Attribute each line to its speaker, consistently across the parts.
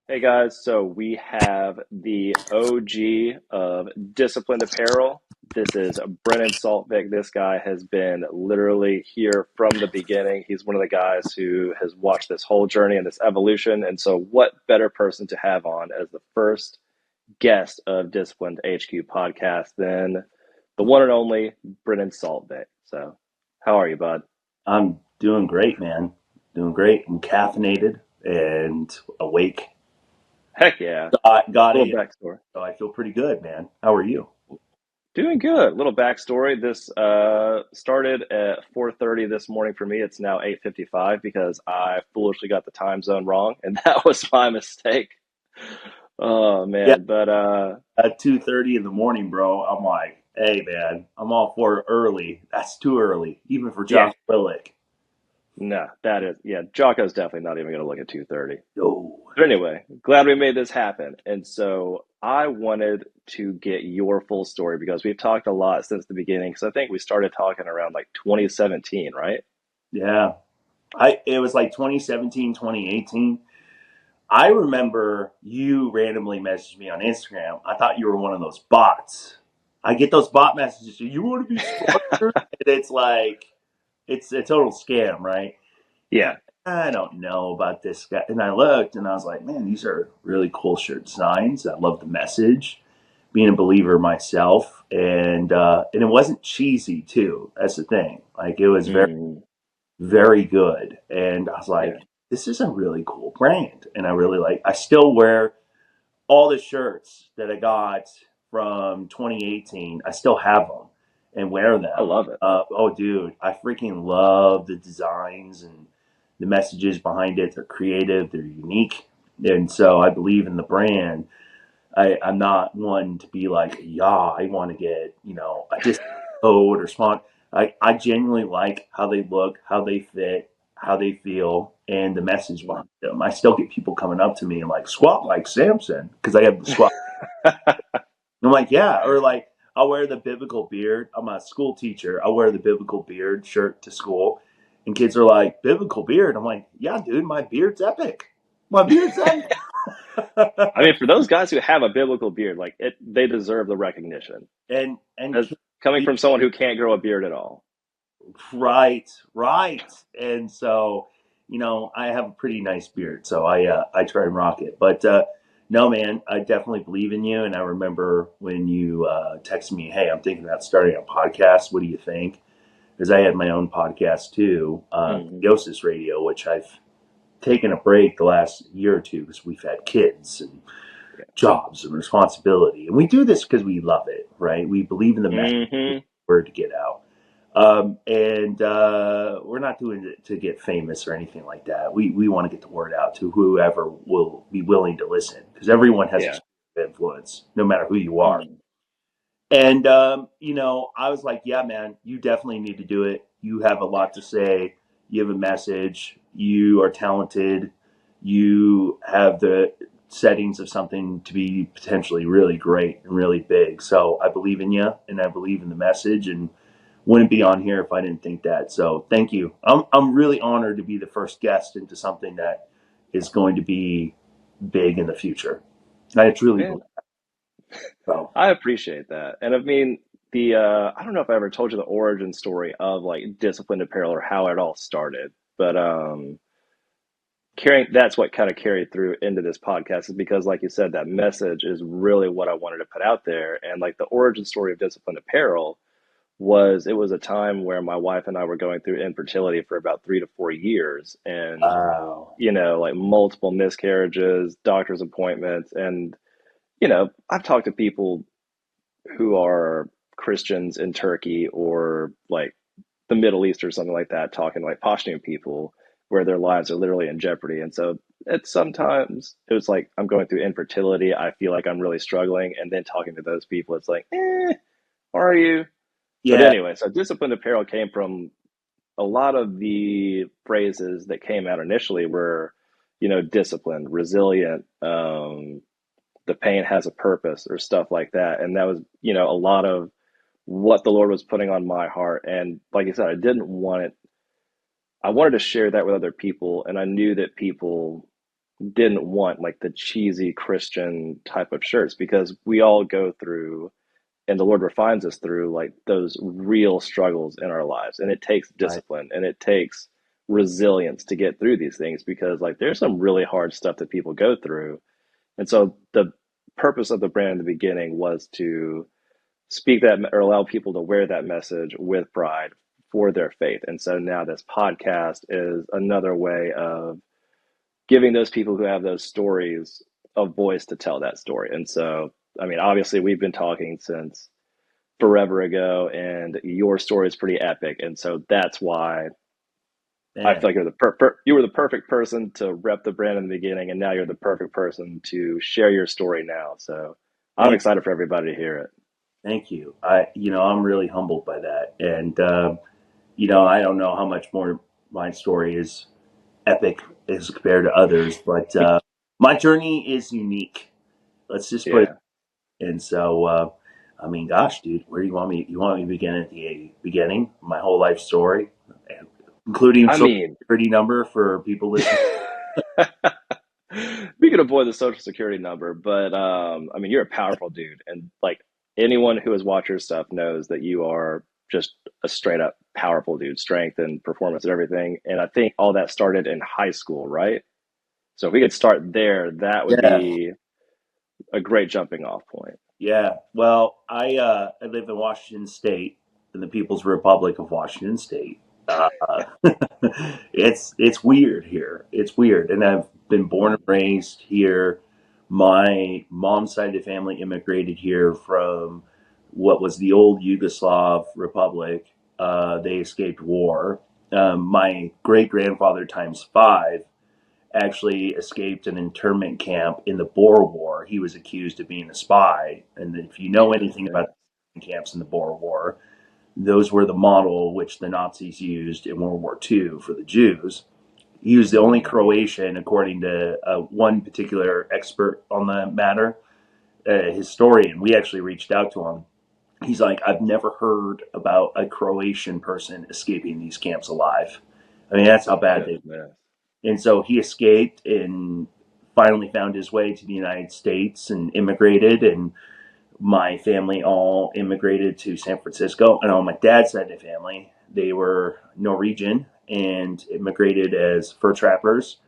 Speaker 1: Hey guys, so we have the OG of disciplined apparel. This is Brennan Saltvick. This guy has been literally here from the beginning. He's one of the guys who has watched this whole journey and this evolution. And so, what better person to have on as the first guest of Disciplined HQ podcast than the one and only Brennan Saltvick? So, how are you, bud?
Speaker 2: I'm doing great, man. Doing great. I'm caffeinated and awake.
Speaker 1: Heck yeah.
Speaker 2: Got
Speaker 1: Little
Speaker 2: a,
Speaker 1: backstory.
Speaker 2: so I feel pretty good, man. How are you?
Speaker 1: Doing good. Little backstory. This started at 4:30 this morning for me. It's now 8:55 because I foolishly got the time zone wrong, and that was my mistake. Oh
Speaker 2: Yeah,
Speaker 1: man, but
Speaker 2: at 2:30 in the morning, bro. I'm like, hey, man, I'm all for early. That's too early, even for
Speaker 1: yeah,
Speaker 2: Josh Willick.
Speaker 1: no, that is yeah. Jocko's definitely not even going to look at 2:30.
Speaker 2: No.
Speaker 1: But anyway, glad we made this happen. And so I wanted to get your full story because we've talked a lot since the beginning. Because I think we started talking around like 2017, right?
Speaker 2: Yeah. It was like 2017, 2018. I remember you randomly messaged me on Instagram. I thought you were one of those bots. I get those bot messages. You want to be sponsored? And it's like, it's a total scam, right? And
Speaker 1: Yeah.
Speaker 2: I don't know about this guy. And I looked and I was like, man, these are really cool shirt designs. I love the message. Being a believer myself, and it wasn't cheesy too. That's the thing. Like it was very,
Speaker 1: Mm,
Speaker 2: very good. And I was
Speaker 1: yeah.
Speaker 2: like, this is a really cool brand. And I really like, I still wear all the shirts that I got from 2018. I still have them and wear
Speaker 1: I
Speaker 2: them.
Speaker 1: love it.
Speaker 2: Oh, dude, I freaking love the designs and the messages behind it. They're creative, they're unique. And so I believe in the brand. I'm not one to be like, yeah, I want to get, a discount code or spot. I genuinely like how they look, how they fit, how they feel, and the message behind them. I still get people coming up to me and like, squat like Samson, because I have the squat. I'm like, yeah, or like, I'll wear the biblical beard. I'm a school teacher. I'll wear the biblical beard shirt to school. And kids are like, biblical beard. I'm like, yeah, dude, my beard's epic. My beard's epic.
Speaker 1: I mean, for those guys who have a biblical beard, like it, they deserve the recognition.
Speaker 2: and
Speaker 1: As
Speaker 2: kids
Speaker 1: coming from someone who can't grow a beard at all.
Speaker 2: right, right. And so, I have a pretty nice beard, so I try and rock it. But no, man, I definitely believe in you. And I remember when you texted me, "Hey, I'm thinking about starting a podcast. What do you think?" Because I had my own podcast too,
Speaker 1: Hmm.
Speaker 2: Theosis Radio, which I've taken a break the last year or two because we've had kids and
Speaker 1: Yeah.
Speaker 2: jobs and responsibility, and we do this because we love it, right? We believe in the message,
Speaker 1: Hmm.
Speaker 2: word to get out. And we're not doing it to get famous or anything like that. We want to get the word out to whoever will be willing to listen because everyone has a
Speaker 1: Yeah.
Speaker 2: sphere of influence, no matter who you are.
Speaker 1: Mm.
Speaker 2: And, I was like, yeah, man, you definitely need to do it. You have a lot to say. You have a message. You are talented. You have the settings of something to be potentially really great and really big. So I believe in you and I believe in the message and wouldn't be on here if I didn't think that. So thank you. I'm really honored to be the first guest into something that is going to be big in the future. I truly
Speaker 1: Man,
Speaker 2: believe so.
Speaker 1: I appreciate that. And I mean, the I don't know if I ever told you the origin story of like disciplined apparel or how it all started, but carrying that's what kind of carried through into this podcast is because like you said, that message is really what I wanted to put out there. And like the origin story of disciplined apparel was it was a time where my wife and I were going through infertility for about 3 to 4 years and
Speaker 2: Wow.
Speaker 1: like multiple miscarriages, doctor's appointments, and I've talked to people who are Christians in Turkey or like the Middle East or something like that, talking like Pashtun people where their lives are literally in jeopardy. And so it's sometimes it was like I'm going through infertility. I feel like I'm really struggling. And then talking to those people, it's like, are you? But
Speaker 2: Yeah.
Speaker 1: anyway, so disciplined apparel came from a lot of the phrases that came out initially were, disciplined, resilient, the pain has a purpose or stuff like that. And that was, a lot of what the Lord was putting on my heart. And like I said, I didn't want it, I wanted to share that with other people. And I knew that people didn't want like the cheesy Christian type of shirts because we all go through and the Lord refines us through like those real struggles in our lives. And it takes
Speaker 2: Right.
Speaker 1: discipline and it takes resilience to get through these things because like there's some really hard stuff that people go through. And so the purpose of the brand in the beginning was to speak that or allow people to wear that message with pride for their faith. And so now this podcast is another way of giving those people who have those stories a voice to tell that story. And so, I mean, obviously, we've been talking since forever ago, and your story is pretty epic. And so that's why I
Speaker 2: Man,
Speaker 1: feel like you were the perfect person to rep the brand in the beginning, and now you're the perfect person to share your story now. So I'm
Speaker 2: thank
Speaker 1: excited for everybody to hear it.
Speaker 2: thank you. I'm really humbled by that. And I don't know how much more my story is epic as compared to others, but my journey is unique. Let's just put it.
Speaker 1: Yeah.
Speaker 2: And so, I mean, gosh, dude, where do you want me? You want me to begin at the beginning? My whole life story, including
Speaker 1: I
Speaker 2: social
Speaker 1: mean,
Speaker 2: security number for people listening.
Speaker 1: we could avoid the social security number, but I mean, you're a powerful dude, and like anyone who has watched your stuff knows that you are just a straight up powerful dude, strength and performance and everything. And I think all that started in high school, right? So if we could start there, that would
Speaker 2: Yeah,
Speaker 1: be a great jumping off point.
Speaker 2: yeah. Well, I live in Washington State, in the People's Republic of Washington State. Uh, it's weird here. It's weird, and I've been born and
Speaker 1: Mm,
Speaker 2: raised here. My mom's side of the family immigrated here from what was the old Yugoslav Republic. They escaped war. My great grandfather times five actually escaped an internment camp in the Boer War. He was accused of being a spy. And if you know anything about
Speaker 1: goodness.
Speaker 2: the camps in the Boer War, those were the model which the Nazis used in World War II for the Jews. He was the only
Speaker 1: Mm,
Speaker 2: Croatian, according to one particular expert on the matter, a historian. We actually reached out to him. He's like, I've never heard about a Croatian person escaping these camps alive. I mean, that's how bad they.
Speaker 1: goodness.
Speaker 2: And so he escaped and finally found his way to the United States and immigrated. And my family all immigrated to San Francisco. And on my dad's side of the family, they were Norwegian and immigrated as fur trappers.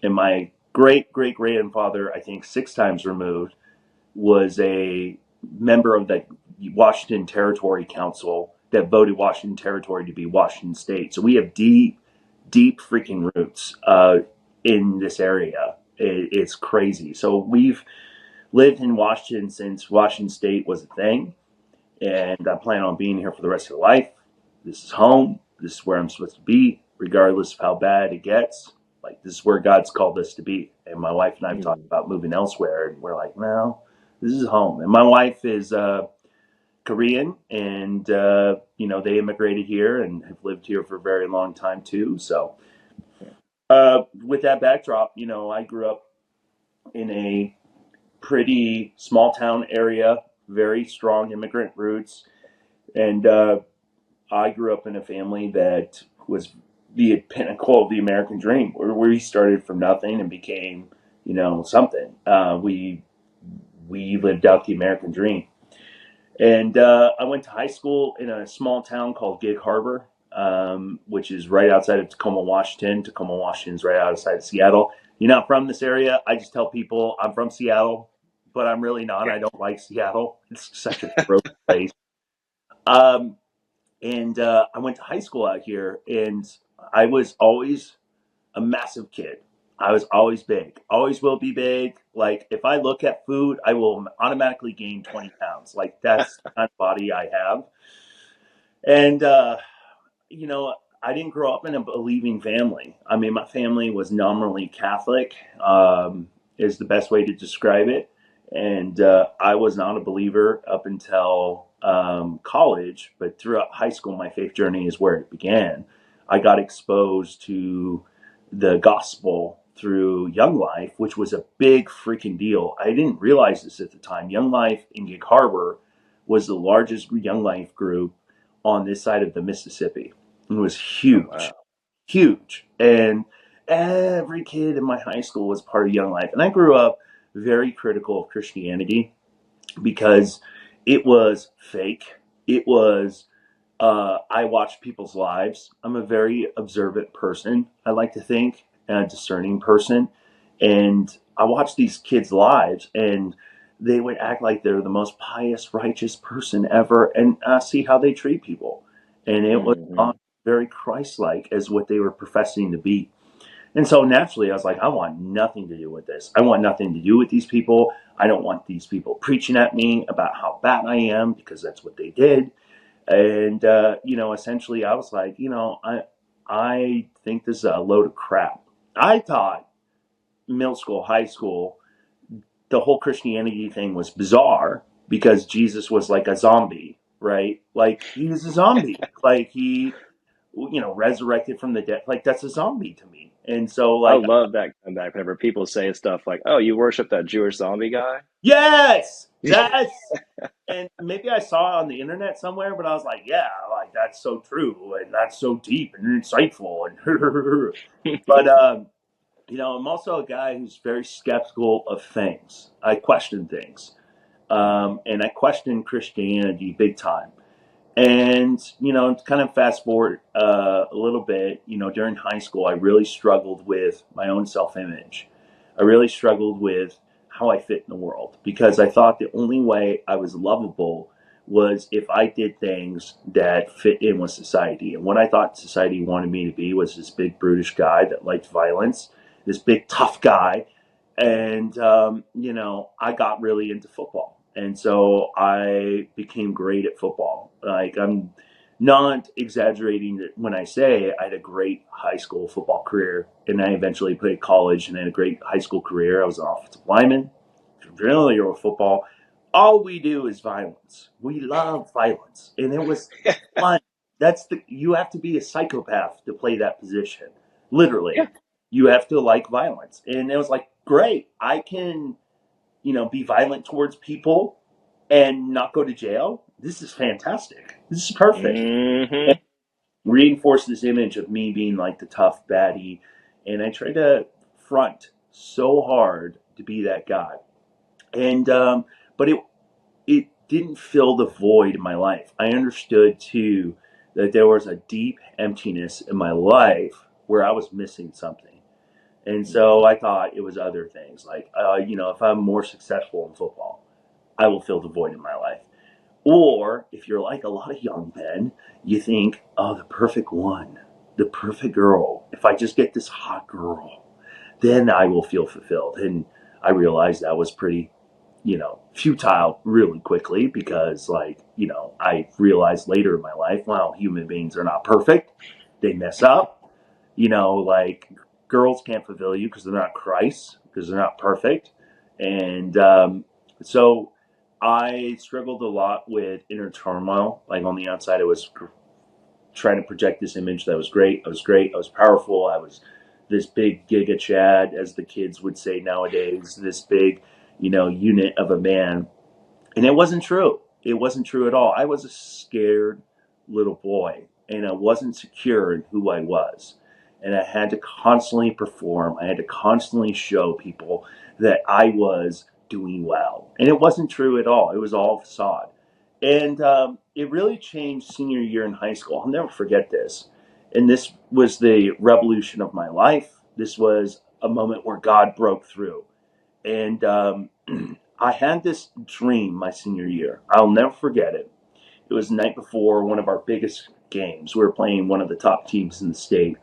Speaker 2: And my great great grandfather, I think six times removed, was a member of the Washington Territory Council that voted Washington Territory to be Washington State. So we have deep freaking roots in this area. It's crazy. So we've lived in Washington since Washington State was a thing, and I plan on being here for the rest of the life. This is home. This is where I'm supposed to be, regardless of how bad it gets. Like, this is where God's called us to be. And my wife and I have talked
Speaker 1: Mm,
Speaker 2: about moving elsewhere, and we're like, no, this is home. And my wife is Korean, and they immigrated here and have lived here for a very long time too. So, with that backdrop, I grew up in a pretty small town area, very strong immigrant roots, and I grew up in a family that was the pinnacle of the American dream, where we started from nothing and became, something. We lived out the American dream, and I went to high school in a small town called Gig Harbor, which is right outside of Tacoma, Washington. Tacoma, Washington's right outside of Seattle. You're not from this area. I just tell people I'm from Seattle, but I'm really not. I don't like Seattle. It's such a gross place. Um, and I went to high school out here, and I was always a massive kid. I was always big, always will be big. Like, if I look at food, I will automatically gain 20 pounds. Like, that's the kind of body I have. And, you know, I didn't grow up in a believing family. I mean, my family was nominally Catholic, is the best way to describe it. And I was not a believer up until college, but throughout high school, my faith journey is where it began. I got exposed to the gospel through Young Life, which was a big freaking deal. I didn't realize this at the time. Young Life in Gig Harbor was the largest Young Life group on this side of the Mississippi. It was
Speaker 1: oh
Speaker 2: huge,
Speaker 1: wow.
Speaker 2: huge. And every kid in my high school was part of Young Life. And I grew up very critical of Christianity because it was fake. It was, I watched people's lives. I'm a very observant person, I like to think, and a discerning person. And I watched these kids' lives, and they would act like they're the most pious, righteous person ever, and see how they treat people. And it was
Speaker 1: Hmm.
Speaker 2: not very Christ like as what they were professing to be. And so naturally, I was like, I want nothing to do with this. I want nothing to do with these people. I don't want these people preaching at me about how bad I am because that's what they did. And essentially, I was like, I think this is a load of crap. I thought middle school, high school, the whole Christianity thing was bizarre because Jesus was like a zombie, right? Like he was a zombie. Like he, resurrected from the dead. Like that's a zombie to me. And so
Speaker 1: I
Speaker 2: like
Speaker 1: love that comeback whenever people say stuff like, "Oh, you worship that Jewish zombie guy."
Speaker 2: yes, that's and maybe I saw it on the internet somewhere, but I was like, yeah, like that's so true and that's so deep and insightful and but I'm also a guy who's very skeptical of things. I question things. And I question Christianity big time. And, to kind of fast forward a little bit, during high school, I really struggled with my own self image. I really struggled with how I fit in the world because I thought the only way I was lovable was if I did things that fit in with society. And what I thought society wanted me to be was this big, brutish guy that liked violence, this big, tough guy. And, I got really into football. And so I became great at football. Like, I'm not exaggerating when I say I had a great high school football career. And I eventually played college and had a great high school career. I was an offensive lineman. If you're familiar with football, all we do is violence. We love violence. And it was fun. You have to be a psychopath to play that position. Literally.
Speaker 1: Yeah.
Speaker 2: You have to like violence. And it was like, great. I can be violent towards people and not go to jail. This is fantastic. This is perfect. And
Speaker 1: Hmm.
Speaker 2: reinforce this image of me being like the tough baddie. And I try to front so hard to be that guy. And, but it didn't fill the void in my life. I understood too that there was a deep emptiness in my life where I was missing something. And so I thought it was other things like, if I'm more successful in football, I will fill the void in my life. Or if you're like a lot of young men, you think, oh, the perfect one, the perfect girl. If I just get this hot girl, then I will feel fulfilled. And I realized that was pretty, futile really quickly because, like, I realized later in my life, well, human beings are not perfect. They mess up. Like girls can't fulfill you because they're not Christ, because they're not perfect. And so I struggled a lot with inner turmoil. Like on the outside, I was trying to project this image that I was great. I was great. I was powerful. I was this big giga chad, as the kids would say nowadays, this big, unit of a man. And it wasn't true. It wasn't true at all. I was a scared little boy and I wasn't secure in who I was. And I had to constantly perform. I had to constantly show people that I was doing well. And it wasn't true at all. It was all facade. And it really changed senior year in high school. I'll never forget this. And this was the revolution of my life. This was a moment where God broke through. And I had this dream my senior year. I'll never forget it. It was the night before one of our biggest games. We were playing one of the top teams in the state.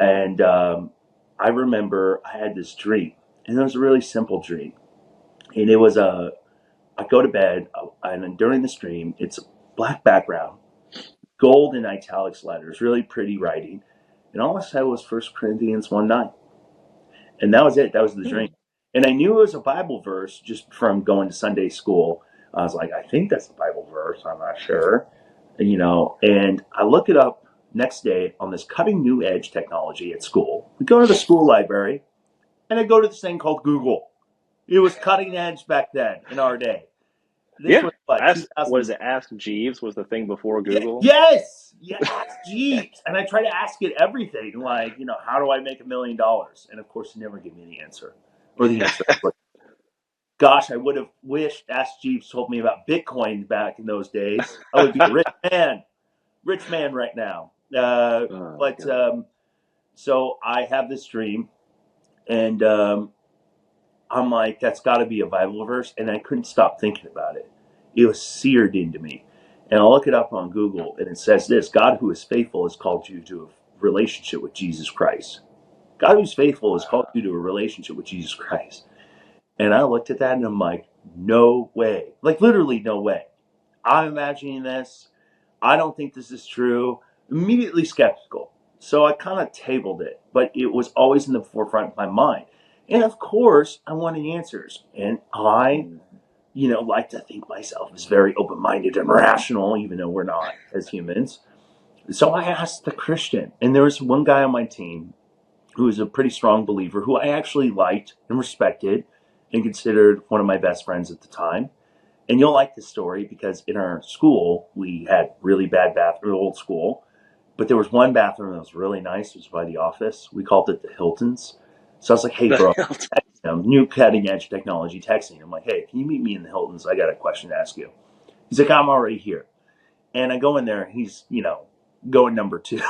Speaker 2: And I remember I had this dream. And it was a really simple dream. And it was I go to bed, and during the stream, it's a black background, gold in italics letters, really pretty writing. And all I said was First Corinthians 1:9. And that was it. That was the dream. And I knew it was a Bible verse just from going to Sunday school. I was like, I think that's a Bible verse. I'm not sure. And I look it up next day on this cutting new edge technology at school. We go to the school library and I go to this thing called Google. It was cutting edge back then in our day. This
Speaker 1: Yeah.
Speaker 2: was what,
Speaker 1: Ask,
Speaker 2: 2000?
Speaker 1: was it Ask Jeeves was the thing before
Speaker 2: Yeah,
Speaker 1: Google?
Speaker 2: yes, yeah. Ask Jeeves, and I try to ask it everything, like, how do I make $1 million? And of course, he never gave me the answer, or the answer. But gosh, I would have wished Ask Jeeves told me about Bitcoin back in those days. I would be a rich man right now.
Speaker 1: Oh
Speaker 2: But
Speaker 1: God.
Speaker 2: so I have this dream, and I'm like, that's got to be a Bible verse, and I couldn't stop thinking about it. It was seared into me, and I'll look it up on Google, and it says this: God, who is faithful, has called you to a relationship with Jesus Christ. God, who's faithful, has called you to a relationship with Jesus Christ. And I looked at that, and I'm like, no way, like literally no way. I'm imagining this. I don't think this is true. Immediately skeptical. So I kind of tabled it, but it was always in the forefront of my mind. And of course, I wanted answers. And I,
Speaker 1: Mm.
Speaker 2: like to think myself as very open minded and rational, even though we're not as humans. So I asked the Christian, and there was one guy on my team who was a pretty strong believer who I actually liked and respected and considered one of my best friends at the time. And you'll like this story because in our school, we had really bad bathroom, old school, but there was one bathroom that was really nice. It was by the office. We called it the Hilton's. So I was like, hey, bro, new cutting edge technology texting. I'm like, hey, can you meet me in the Hilton's? I got a question to ask you. He's like, I'm already here. And I go in there, and he's, going number two.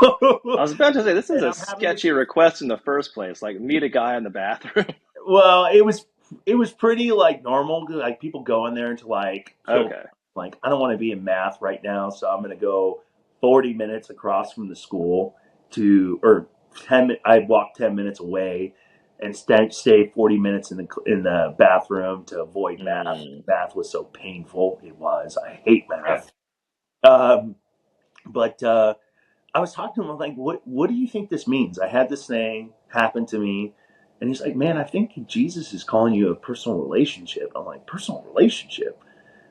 Speaker 1: I was about to say this is
Speaker 2: And
Speaker 1: a
Speaker 2: I'm having this.
Speaker 1: sketchy request in the first place. Like meet a guy in the bathroom.
Speaker 2: Well, it was pretty like normal. Like people go in there to like kill.
Speaker 1: Okay.
Speaker 2: Like I don't want to be in math right now, so I'm going to go 40 minutes across from the school or 10. I walk 10 minutes away and stay 40 minutes in the bathroom to avoid math.
Speaker 1: Mm.
Speaker 2: Math was so painful. It was. I hate math. Um, but I was talking to him. I'm like, what do you think this means? I had this thing happen to me. And he's like, man, I think Jesus is calling you a personal relationship. I'm like, personal relationship?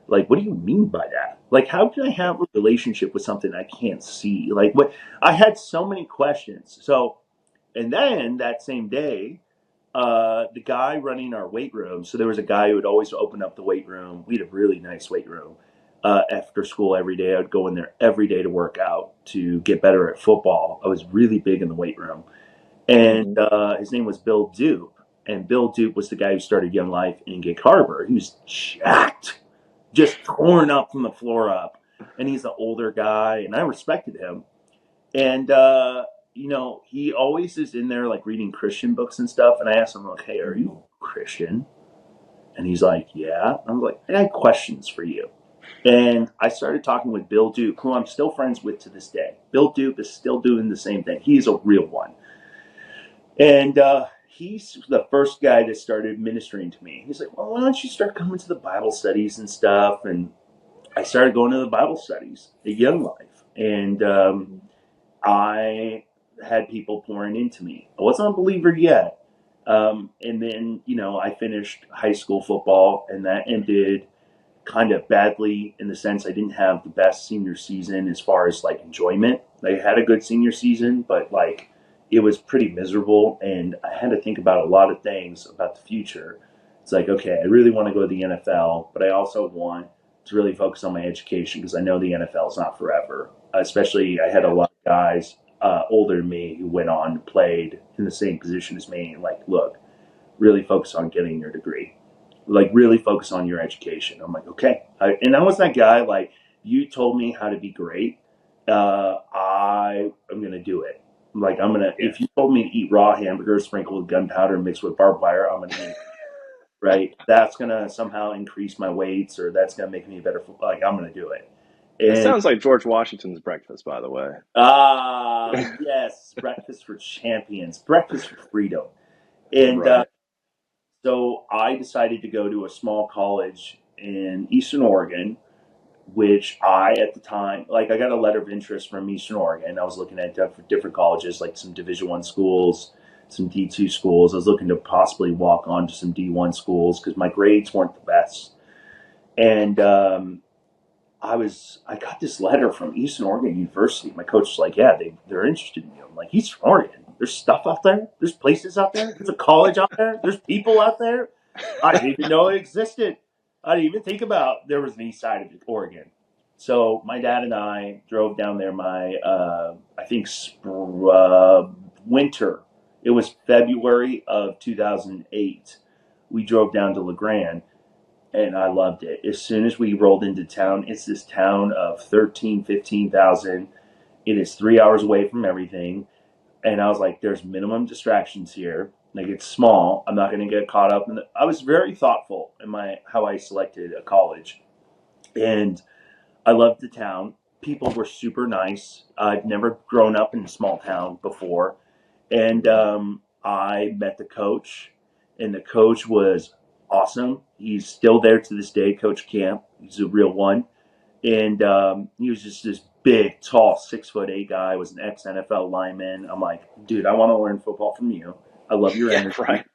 Speaker 2: Like, what do you mean by that? Like, how can I have a relationship with something I can't see? Like, what? I had so many questions. So, and then that same day, the guy running our weight room. So there was a guy who would always open up the weight room. We had a really nice weight room. After school every day, I would go in there every day to work out to get better at football. I was really big in the weight room, and
Speaker 1: Hmm.
Speaker 2: his name was Bill Dupe. And Bill Dupe was the guy who started Young Life in Gig Harbor. He was jacked, just torn up from the floor up. And he's an older guy, and I respected him. And he always is in there like reading Christian books and stuff. And I asked him, like, hey, are you Christian? And he's like, yeah. I'm like, I got questions for you. And I started talking with Bill Duke, who I'm still friends with to this day. Bill Duke is still doing the same thing. He's a real one. And he's the first guy that started ministering to me. He's like, well, why don't you start coming to the Bible studies and stuff? And I started going to the Bible studies at Young Life. And I had people pouring into me. I wasn't a believer yet. And then, I finished high school football, and that ended kind of badly in the sense I didn't have the best senior season as far as like enjoyment. I had a good senior season, but like it was pretty miserable, and I had to think about a lot of things about the future. It's like, okay, I really want to go to the NFL, but I also want to really focus on my education because I know the NFL is not forever. Especially, I had a
Speaker 1: Yeah.
Speaker 2: lot of guys older than me who went on and played in the same position as me. Like, look, really focus on getting your degree. Like, really focus on your education. I'm like, okay. And I was that guy. Like, you told me how to be great. I am gonna do it. Like, I'm gonna.
Speaker 1: Yeah.
Speaker 2: If you told me to eat raw hamburgers sprinkled with gunpowder mixed with barbed wire, I'm gonna eat it. Right? That's gonna somehow increase my weights, or that's gonna make me a better. Like, I'm gonna do it.
Speaker 1: It
Speaker 2: And
Speaker 1: sounds like George Washington's breakfast, by the way.
Speaker 2: yes, breakfast for champions, breakfast for freedom. And
Speaker 1: Right.
Speaker 2: so I decided to go to a small college in Eastern Oregon, which at the time, like I got a letter of interest from Eastern Oregon. I was looking at different colleges, like some Division I schools, some D2 schools. I was looking to possibly walk on to some D1 schools because my grades weren't the best. And I got this letter from Eastern Oregon University. My coach was like, yeah, they're interested in you. I'm like, Eastern Oregon? There's stuff out there? There's places out there? There's a college out there? There's people out there? I didn't even know it existed. I didn't even think about there was an east side of Oregon. So my dad and I drove down there. I think winter. It was February of 2008. We drove down to LeGrand, and I loved it. As soon as we rolled into town, it's this town of 13, 15,000. It is 3 hours away from everything. And I was like, there's minimum distractions here. Like, it's small. I'm not going to get caught up in I was very thoughtful in my how I selected a college. And I loved the town. People were super nice. I've never grown up in a small town before. And
Speaker 1: Mhm.
Speaker 2: I met the coach, and the coach was awesome. He's still there to this day, Coach Camp. He's a real one. And he was just this big, tall, 6'8" guy. Was an ex NFL lineman. I'm like, dude, I want to learn football from you. I love your
Speaker 1: Yeah,
Speaker 2: energy.
Speaker 1: right.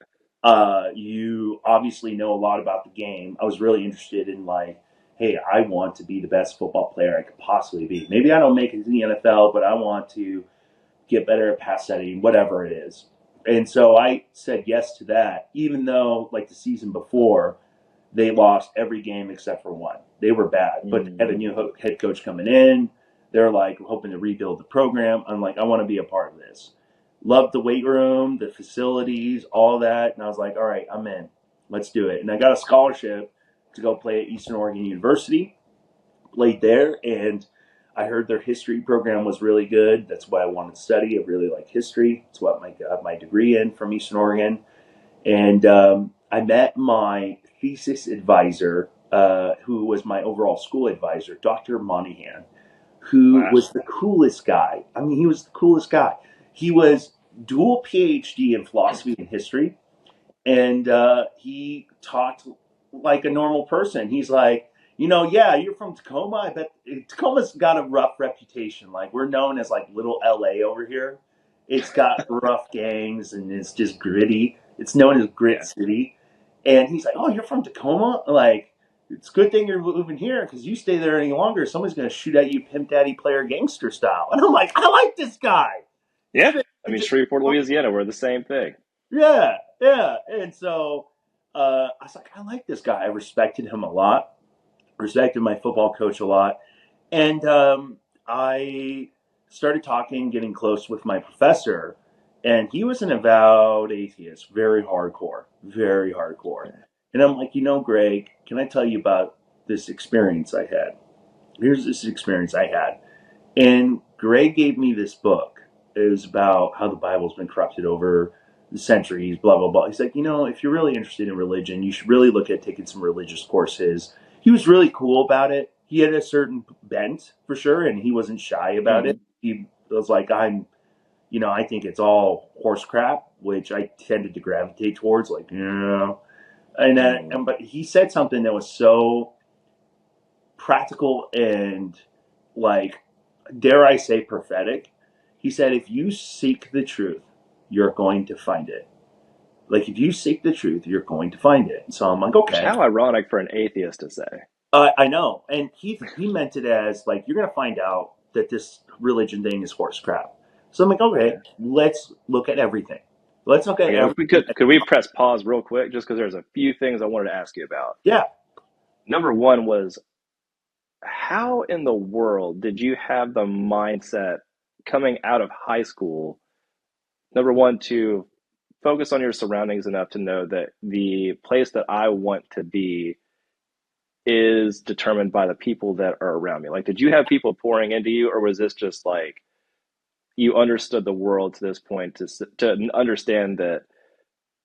Speaker 2: You obviously know a lot about the game. I was really interested in like, hey, I want to be the best football player I could possibly be. Maybe I don't make it to the NFL, but I want to get better at pass setting, whatever it is. And so I said yes to that, even though like the season before, they lost every game except for one. They were bad, but they had a
Speaker 1: Mhm.
Speaker 2: new head coach coming in. They're like hoping to rebuild the program. I'm like, I want to be a part of this. Loved the weight room, the facilities, all that. And I was like, all right, I'm in. Let's do it. And I got a scholarship to go play at Eastern Oregon University, played there, and I heard their history program was really good. That's what I wanted to study. I really like history. It's what I got my degree in from Eastern Oregon. And I met my thesis advisor, who was my overall school advisor, Dr. Monahan, who
Speaker 1: Wow.
Speaker 2: was the coolest guy. I mean, he was the coolest guy. He was dual PhD in philosophy and history, and he talked like a normal person. He's like, yeah, you're from Tacoma. I bet Tacoma's got a rough reputation. Like, we're known as like little LA over here. It's got rough gangs and it's just gritty. It's known as Grit
Speaker 1: Yeah.
Speaker 2: City. And he's like, oh, you're from Tacoma? Like, it's a good thing you're moving here because you stay there any longer, somebody's going to shoot at you pimp daddy player gangster style. And I'm like, I like this guy. This
Speaker 1: Yeah.
Speaker 2: man
Speaker 1: I
Speaker 2: can
Speaker 1: mean,
Speaker 2: just
Speaker 1: Shreveport, Louisiana, we're the same thing.
Speaker 2: yeah, yeah. And so I was like, I like this guy. I respected him a lot, respected my football coach a lot. And I started talking, getting close with my professor. And he was an avowed atheist, very hardcore, very hardcore. And I'm like, Greg, can I tell you about this experience I had? Here's this experience I had. And Greg gave me this book. It was about how the Bible's been corrupted over the centuries, blah, blah, blah. He's like, if you're really interested in religion, you should really look at taking some religious courses. He was really cool about it. He had a certain bent for sure, and he wasn't shy about it.
Speaker 1: Mhm.
Speaker 2: He was like, I think it's all horse crap, which I tended to gravitate towards, like, yeah.
Speaker 1: Mhm.
Speaker 2: But he said something that was so practical and like dare I say, prophetic. He said, if you seek the truth, you're going to find it. Like, if you seek the truth, you're going to find it. So I'm like,
Speaker 1: Which,
Speaker 2: okay.
Speaker 1: how ironic for an atheist to say.
Speaker 2: I know. And he meant it as, like, you're going to find out that this religion thing is horse crap. So I'm like, okay,
Speaker 1: Yeah.
Speaker 2: let's look at everything. Let's look at
Speaker 1: Okay, if we
Speaker 2: everything.
Speaker 1: could we press pause real quick just because there's a few things I wanted to ask you about.
Speaker 2: Yeah,
Speaker 1: Number one was, how in the world did you have the mindset coming out of high school, number one, to focus on your surroundings enough to know that the place that I want to be is determined by the people that are around me? Like, did you have people pouring into you, or was this just like you understood the world to this point to understand that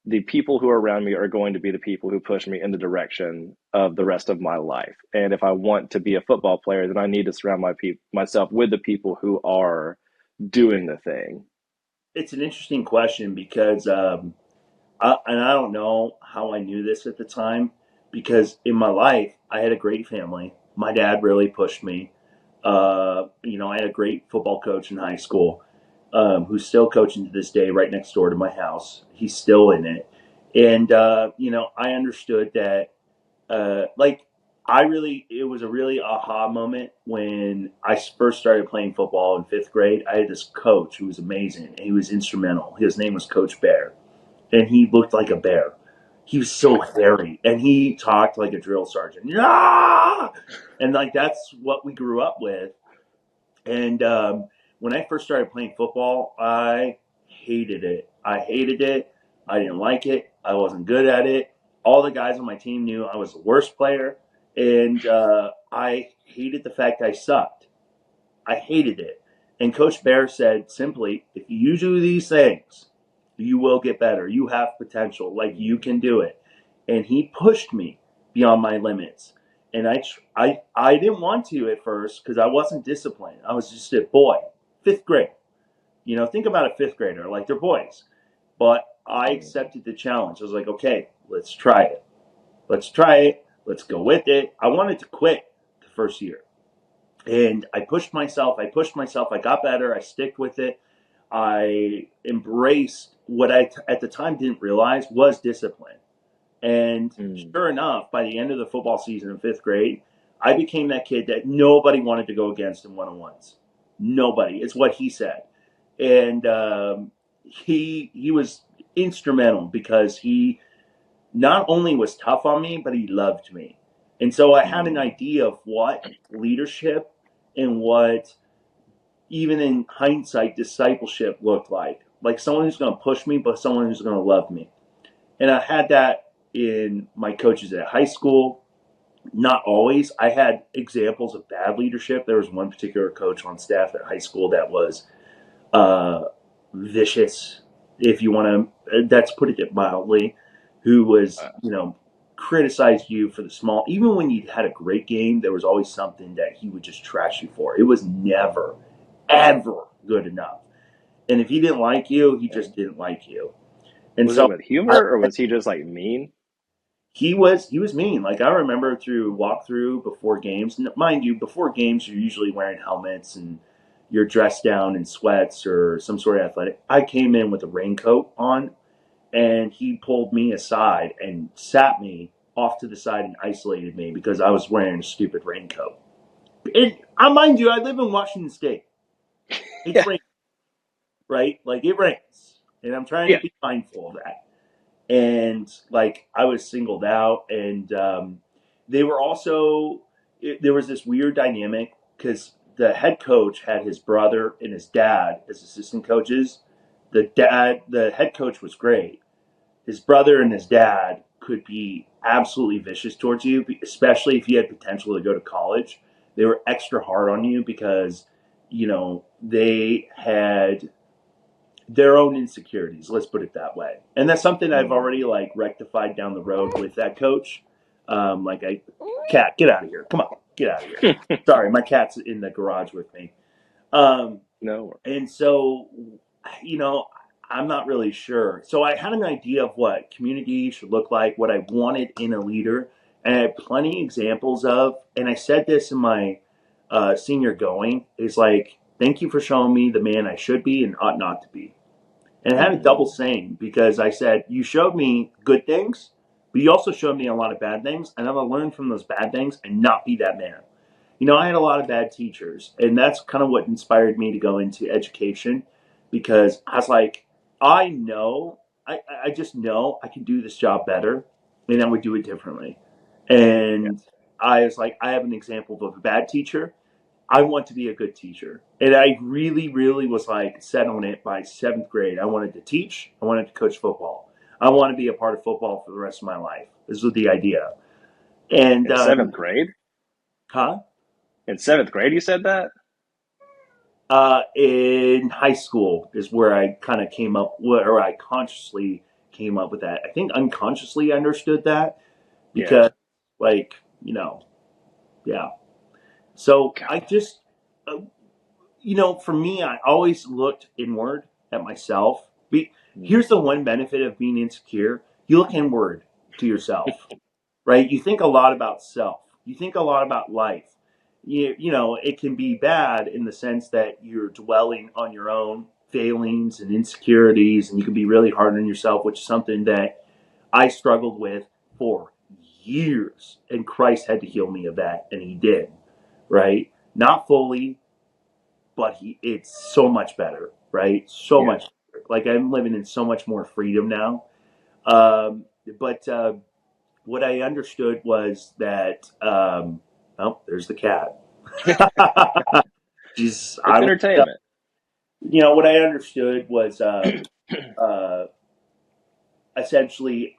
Speaker 1: the people who are around me are going to be the people who push me in the direction of the rest of my life. And if I want to be a football player, then I need to surround myself with the people who are doing the thing.
Speaker 2: it's an interesting question because and I don't know how I knew this at the time because in my life I had a great family. My dad really pushed me. I had a great football coach in high school, who's still coaching to this day, right next door to my house. He's still in it, and I understood that. Like it was a really aha moment when I first started playing football in fifth grade. I had this coach who was amazing, and he was instrumental. His name was Coach Bear, and he looked like a bear. he was so hairy, and he talked like a drill sergeant. Yeah, and like that's what we grew up with. And when I first started playing football, I hated it. I hated it. I didn't like it. I wasn't good at it. All the guys on my team knew I was the worst player, and I hated the fact I sucked. I hated it. And Coach Bear said simply, if you do these things, you will get better. You have potential. Like you can do it. And he pushed me beyond my limits. And I didn't want to at first because I wasn't disciplined. I was just a boy, fifth grade. You know, think about a fifth grader. Like they're boys. But I accepted the challenge. I was like, okay, let's try it. Let's try it. Let's go with it. I wanted to quit the first year. And I pushed myself. I pushed myself. I got better. I stick with it. I embraced what I at the time didn't realize was discipline. And
Speaker 1: Mm.
Speaker 2: sure enough, by the end of the football season in fifth grade, I became that kid that nobody wanted to go against in one-on-ones. Nobody. It's what he said. And he was instrumental because he not only was tough on me, but he loved me. And so I had an
Speaker 1: Mm.
Speaker 2: idea of what leadership and what, even in hindsight, discipleship looked like. Like someone who's going to push me, but someone who's going to love me. And I had that in my coaches at high school. Not always. I had examples of bad leadership. There was one particular coach on staff at high school that was uh, vicious, if you want to, that's put it mildly, who was,
Speaker 1: Uh,
Speaker 2: you know, criticized you for the small, even when you had a great game, there was always something that he would just trash you for. It was never, ever good enough. And if he didn't like you, he
Speaker 1: yeah.
Speaker 2: just didn't like you. And
Speaker 1: Was it
Speaker 2: so
Speaker 1: with
Speaker 2: I,
Speaker 1: humor or was he just like mean?
Speaker 2: he was mean. Like I remember through walkthrough before games. Mind you, before games you're usually wearing helmets and you're dressed down in sweats or some sort of athletic. I came in with a raincoat on, and he pulled me aside and sat me off to the side and isolated me because I was wearing a stupid raincoat. And I mind you, I live in Washington State. It's
Speaker 1: Yeah.
Speaker 2: rain, right? Like it rains, and I'm trying to
Speaker 1: Yeah.
Speaker 2: be mindful of that. And like I was singled out, and they were also there was this weird dynamic because the head coach had his brother and his dad as assistant coaches. The head coach was great. His brother and his dad could be absolutely vicious towards you, especially if you had potential to go to college. They were extra hard on you because they had their own insecurities. Let's put it that way. And that's something I've
Speaker 1: Mm.
Speaker 2: already like rectified down the road with that coach. Cat, get out of here! Come on, get out of here! Sorry, my cat's in the garage with me. Um,
Speaker 1: No.
Speaker 2: and so, you know, I'm not really sure. So I had an idea of what community should look like, what I wanted in a leader, and I had plenty of examples of. And I said this in my senior going is like, thank you for showing me the man I should be and ought not to be. And I had a
Speaker 1: Mm.
Speaker 2: double saying because I said, you showed me good things, but you also showed me a lot of bad things, and I'm going to learn from those bad things and not be that man. I had a lot of bad teachers, and that's kind of what inspired me to go into education because I was like, I know, I just know I can do this job better, and I would do it differently.
Speaker 1: Yeah.
Speaker 2: And I was like, I have an example of a bad teacher. I want to be a good teacher. And I really, really was like set on it by seventh grade. I wanted to teach, I wanted to coach football. I want to be a part of football for the rest of my life. This was the idea. And,
Speaker 1: In seventh grade?
Speaker 2: huh?
Speaker 1: In seventh grade, you said that?
Speaker 2: In high school is where I kind of came up, or I consciously came up with that. I think unconsciously I understood that
Speaker 1: Yeah.
Speaker 2: because, like, yeah. So I
Speaker 1: God.
Speaker 2: just, uh, for me, I always looked inward at myself. Here's
Speaker 1: Mm.
Speaker 2: the one benefit of being insecure: you look inward to yourself, right? You think a lot about self. You think a lot about life. It can be bad in the sense that you're dwelling on your own failings and insecurities, and you can be really hard on yourself, which is something that I struggled with for years. And Christ had to heal me of that, and He did, right? Not fully, but it's so much better, right? So
Speaker 1: Yeah.
Speaker 2: much better. Like I'm living in so much more freedom now. Um, but what I understood was that oh, there's the cat. She's
Speaker 1: It's
Speaker 2: I was
Speaker 1: entertainment.
Speaker 2: what I understood was uh, essentially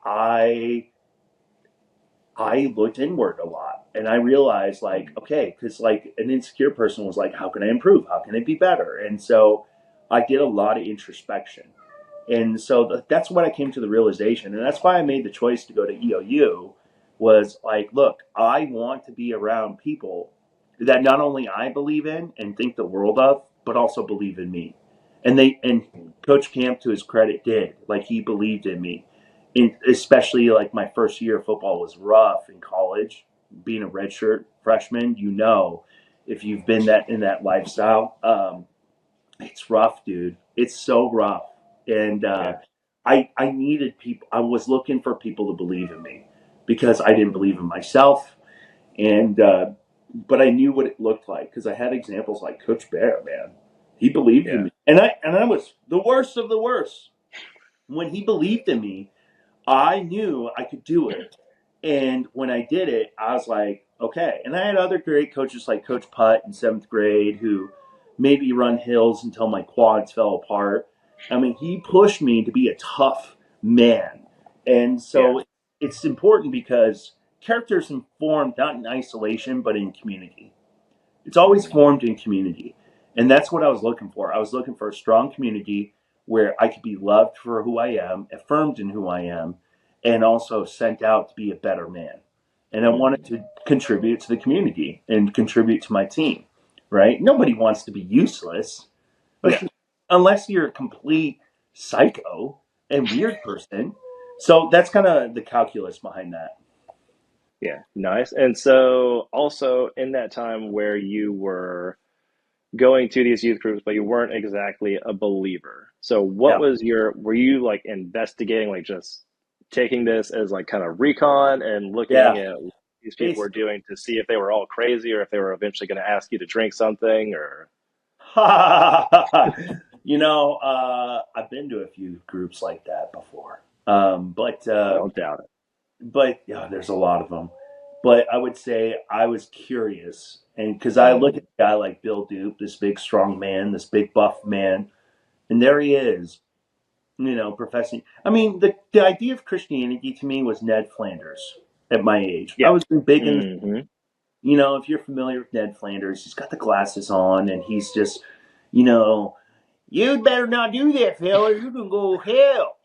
Speaker 2: I looked inward a lot and I realized like,
Speaker 1: Mm,
Speaker 2: okay, because like an insecure person was like, how can I improve? How can I be better? And so I did a lot of introspection. And so that's when I came to the realization. And that's why I made the choice to go to EOU was like, look, I want to be around people that not only I believe in and think the world of, but also believe in me. And
Speaker 1: mm,
Speaker 2: Coach Camp, to his credit, did. Like he believed in me. And especially like my first year of football was rough in college. Being a redshirt freshman, if you've been that in that lifestyle, it's rough, dude. It's so rough. And
Speaker 1: yeah.
Speaker 2: I needed people. I was looking for people to believe in me because I didn't believe in myself. And but I knew what it looked like because I had examples like Coach Bear, man. He believed in
Speaker 1: Yeah.
Speaker 2: me, and I was the worst of the worst. When he believed in me, I knew I could do it. And when I did it, I was like, okay. And I had other great coaches like Coach Putt in seventh grade who made me run hills until my quads fell apart. I mean, he pushed me to be a tough man. And
Speaker 1: Yeah.
Speaker 2: so it's important because character is formed not in isolation, but in community. It's always
Speaker 1: Mm,
Speaker 2: formed in community. And that's what I was looking for. I was looking for a strong community where I could be loved for who I am, affirmed in who I am, and also sent out to be a better man. And I wanted
Speaker 1: mm,
Speaker 2: to contribute to the community and contribute to my team, right? Nobody wants to be useless.
Speaker 1: yeah.
Speaker 2: Unless you're a complete psycho and weird person. So that's kind of the calculus behind that.
Speaker 1: Yeah. Nice. And so, also in that time where you were going to these youth groups, but you weren't exactly a believer. So, what
Speaker 2: Yeah.
Speaker 1: was were you like investigating, like just taking this as like kind of recon and looking
Speaker 2: Yeah.
Speaker 1: at what these people
Speaker 2: It's
Speaker 1: were doing to see if they were all crazy or if they were eventually going to ask you to drink something or,
Speaker 2: I've been to a few groups like that before.
Speaker 1: I don't doubt it.
Speaker 2: But yeah, there's a lot of them. But I would say I was curious, and because I look
Speaker 1: Mm,
Speaker 2: at a guy like Bill Dupe, this big strong man, this big buff man, and there he is, professing. I mean, the idea of Christianity to me was Ned Flanders at my age. I
Speaker 1: yeah.
Speaker 2: was big in,
Speaker 1: Hmm.
Speaker 2: if you're familiar with Ned Flanders, he's got the glasses on, and he's just, you know, you'd better not do that, fella. You can go hell,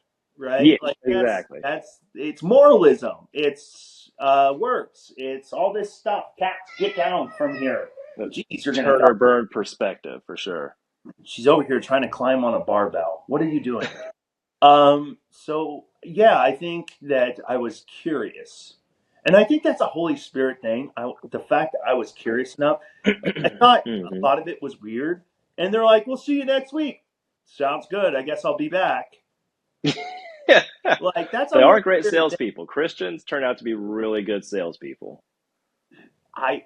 Speaker 1: Yeah,
Speaker 2: right? Like
Speaker 1: exactly.
Speaker 2: that's it's moralism. It's works. It's all this stuff. Cats, get down from here.
Speaker 1: The
Speaker 2: Jeez, you're gonna
Speaker 1: turn
Speaker 2: die.
Speaker 1: or burn perspective for sure.
Speaker 2: She's over here trying to climb on a barbell. What are you doing? So yeah, I think that I was curious, and I think that's a Holy Spirit thing. The fact that I was curious enough, I thought a
Speaker 1: Hmm.
Speaker 2: lot of it was weird, and they're like, "We'll see you next week." Sounds good. I guess I'll be back. Like that's a
Speaker 1: They
Speaker 2: Holy
Speaker 1: are great
Speaker 2: Spirit thing.
Speaker 1: salespeople. Christians turn out to be really good salespeople.
Speaker 2: I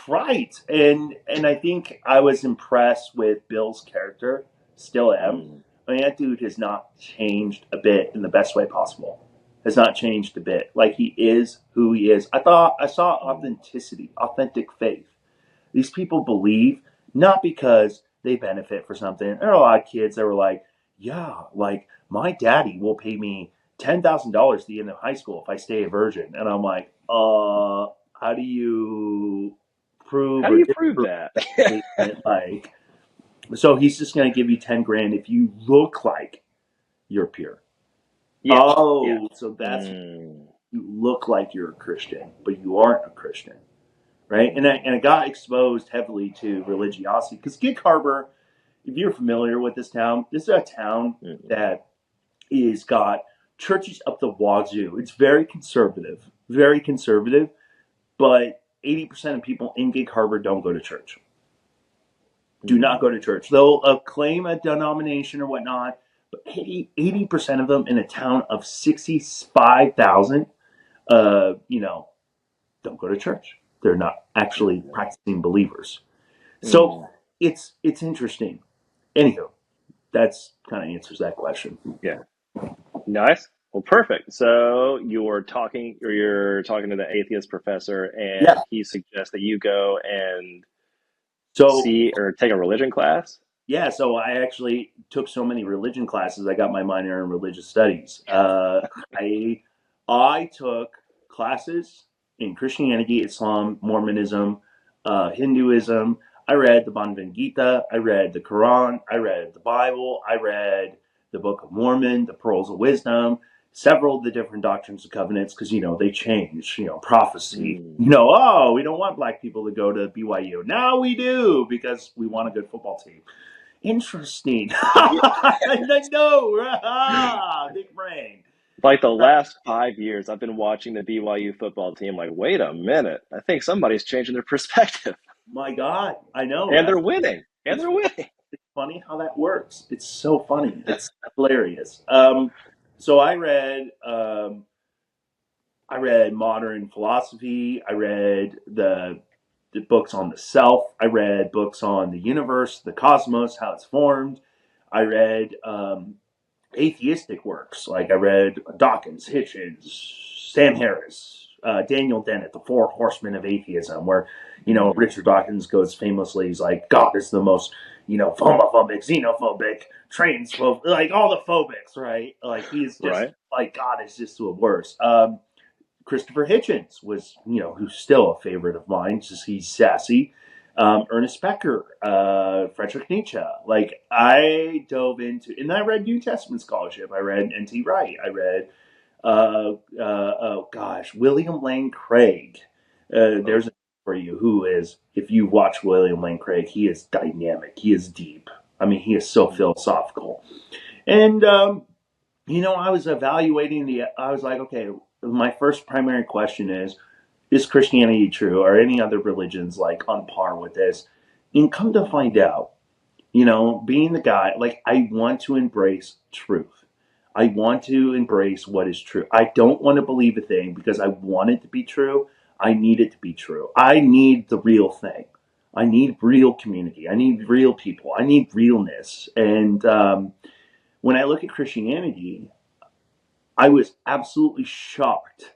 Speaker 2: right, and I think I was impressed with Bill's character. Still am.
Speaker 1: Mm,
Speaker 2: I mean, that dude has not changed a bit in the best way possible. Has not changed a bit. Like he is who he is. I saw
Speaker 1: mm.
Speaker 2: authenticity, authentic faith. These people believe not because they benefit for something. There are a lot of kids that were like, "Yeah, like my daddy will pay me $10,000 at the end of high school if I stay a virgin," and I'm like, how do you prove
Speaker 1: How do
Speaker 2: or
Speaker 1: you prove
Speaker 2: disprove
Speaker 1: that?
Speaker 2: that statement? Like, so he's just going to give you 10 grand if you look like you're pure.
Speaker 1: Yeah, yeah.
Speaker 2: Oh, so that's
Speaker 1: Mm,
Speaker 2: you look like you're a Christian, but you aren't a Christian, right?
Speaker 1: mm,
Speaker 2: And I got exposed heavily to religiosity because Gig Harbor, if you're familiar with this is a town
Speaker 1: mm,
Speaker 2: that is got churches up the wazoo. It's very conservative, but 80% of people in Gig Harbor don't go to church. Do not
Speaker 1: mm,
Speaker 2: go to church. They'll claim a denomination or whatnot, but 80% of them in a town of 65,000, don't go to church. They're not actually
Speaker 1: mm,
Speaker 2: practicing believers. So
Speaker 1: mm.
Speaker 2: it's interesting. Anywho, that's kind of answers that question.
Speaker 1: Yeah. Nice. Well, perfect. So you're talking to the atheist professor,
Speaker 2: Yeah.
Speaker 1: and he suggests that you go and
Speaker 2: So
Speaker 1: see or take a religion class.
Speaker 2: yeah, so I actually took so many religion classes. I got my minor in religious studies. I I took classes in Christianity, Islam, Mormonism, Hinduism. I read the Bhagavad Gita. I read the Quran. I read the Bible. I read the Book of Mormon, the Pearls of Wisdom, several of the different doctrines and covenants because they change. Prophecy.
Speaker 1: Mm.
Speaker 2: Oh, we don't want black people to go to BYU. Now we do because we want a good football team. Interesting.
Speaker 1: Yeah.
Speaker 2: No, big brain.
Speaker 1: Like the last 5 years, I've been watching the BYU football team. Like, wait a minute, I think somebody's changing their perspective,
Speaker 2: My God, I know,
Speaker 1: and
Speaker 2: right?
Speaker 1: they're winning, and
Speaker 2: It's
Speaker 1: they're winning.
Speaker 2: funny how that works. It's so funny. It's hilarious. So I read modern philosophy. I read the books on the self. I read books on the universe, the cosmos, how it's formed. I read atheistic works. Like I read Dawkins, Hitchens, Sam Harris, Daniel Dennett, The Four Horsemen of Atheism, where,
Speaker 1: Mm.
Speaker 2: Richard Dawkins goes famously, he's like, God is the most, homophobic, xenophobic, transphobic, like all the phobics, right? Like he is just,
Speaker 1: Right.
Speaker 2: like God is just the worst. Christopher Hitchens was, who's still a favorite of mine, just he's sassy. Ernest Becker, Friedrich Nietzsche. Like I dove into, and I read New Testament scholarship. I read N.T. Wright. I read, oh gosh, William Lane Craig.
Speaker 1: Oh.
Speaker 2: There's a for you who is, if you watch William Lane Craig, he is dynamic. He is deep. I mean, he is so
Speaker 1: Mm.
Speaker 2: philosophical. And I was evaluating I was like, okay, my first primary question is Christianity true? Are any other religions like on par with this? And come to find out, being the guy, like I want to embrace truth. I want to embrace what is true. I don't want to believe a thing because I want it to be true. I need it to be true. I need the real thing. I need real community. I need real people. I need realness. And when I look at Christianity, I was absolutely shocked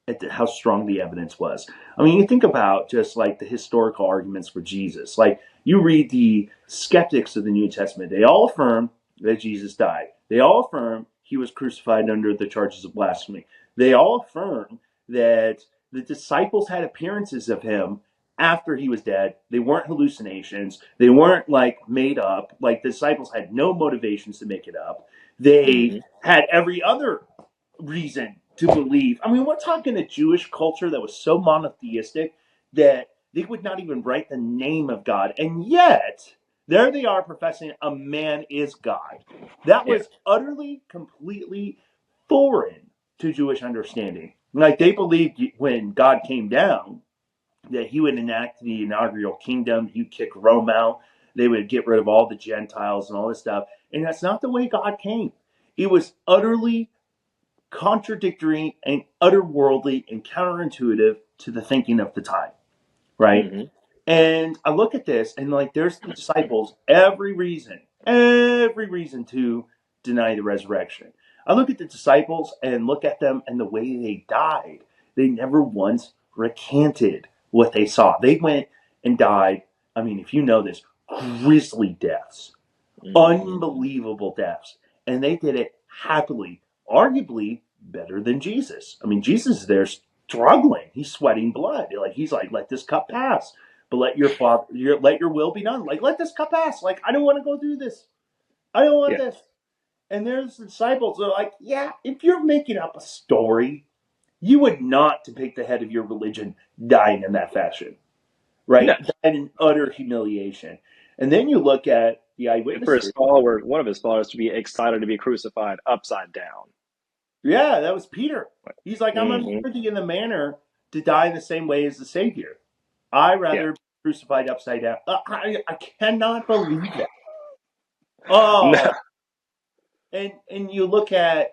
Speaker 2: at how strong the evidence was. I mean, you think about just like the historical arguments for Jesus. Like you read the skeptics of the New Testament, they all affirm that Jesus died. They all affirm he was crucified under the charges of blasphemy. They all affirm that the disciples had appearances of him after he was dead. They weren't hallucinations. They weren't like made up. Like the disciples had no motivations to make it up. They
Speaker 1: Hmm.
Speaker 2: had every other reason to believe. I mean, we're talking a Jewish culture that was so monotheistic that they would not even write the name of God. And yet, there they are professing a man is God. That
Speaker 1: Yeah.
Speaker 2: was utterly, completely foreign to Jewish understanding. Like they believed when God came down, that he would enact the inaugural kingdom, he'd kick Rome out, they would get rid of all the Gentiles and all this stuff. And that's not the way God came. It was utterly contradictory and otherworldly and counterintuitive to the thinking of the time, right?
Speaker 1: Hmm.
Speaker 2: And I look at this and like there's the disciples every reason to deny the resurrection. I look at the disciples and look at them and the way they died. They never once recanted what they saw. They went and died. I mean, if you know this, grisly deaths,
Speaker 1: Hmm.
Speaker 2: unbelievable deaths. And they did it happily, arguably better than Jesus. I mean, Jesus is there struggling. He's sweating blood. Like he's like, let this cup pass. But let your will be done. Like, let this cup pass. Like, I don't want to go through this. I don't want
Speaker 1: Yeah.
Speaker 2: this. And there's the disciples that are like, yeah, if you're making up a story, you would not depict the head of your religion dying in that fashion,
Speaker 1: No.
Speaker 2: right? Dying in utter humiliation. And then you look at the
Speaker 1: And for his
Speaker 2: eyewitnesses.
Speaker 1: follower, one of his followers, to be excited to be crucified upside down.
Speaker 2: Yeah, that was Peter. He's like, I'm
Speaker 1: Hmm.
Speaker 2: unworthy in the manner to die in the same way as the Savior. I
Speaker 1: Yeah.
Speaker 2: rather be crucified upside down. I cannot believe that.
Speaker 1: No.
Speaker 2: Oh, and you look at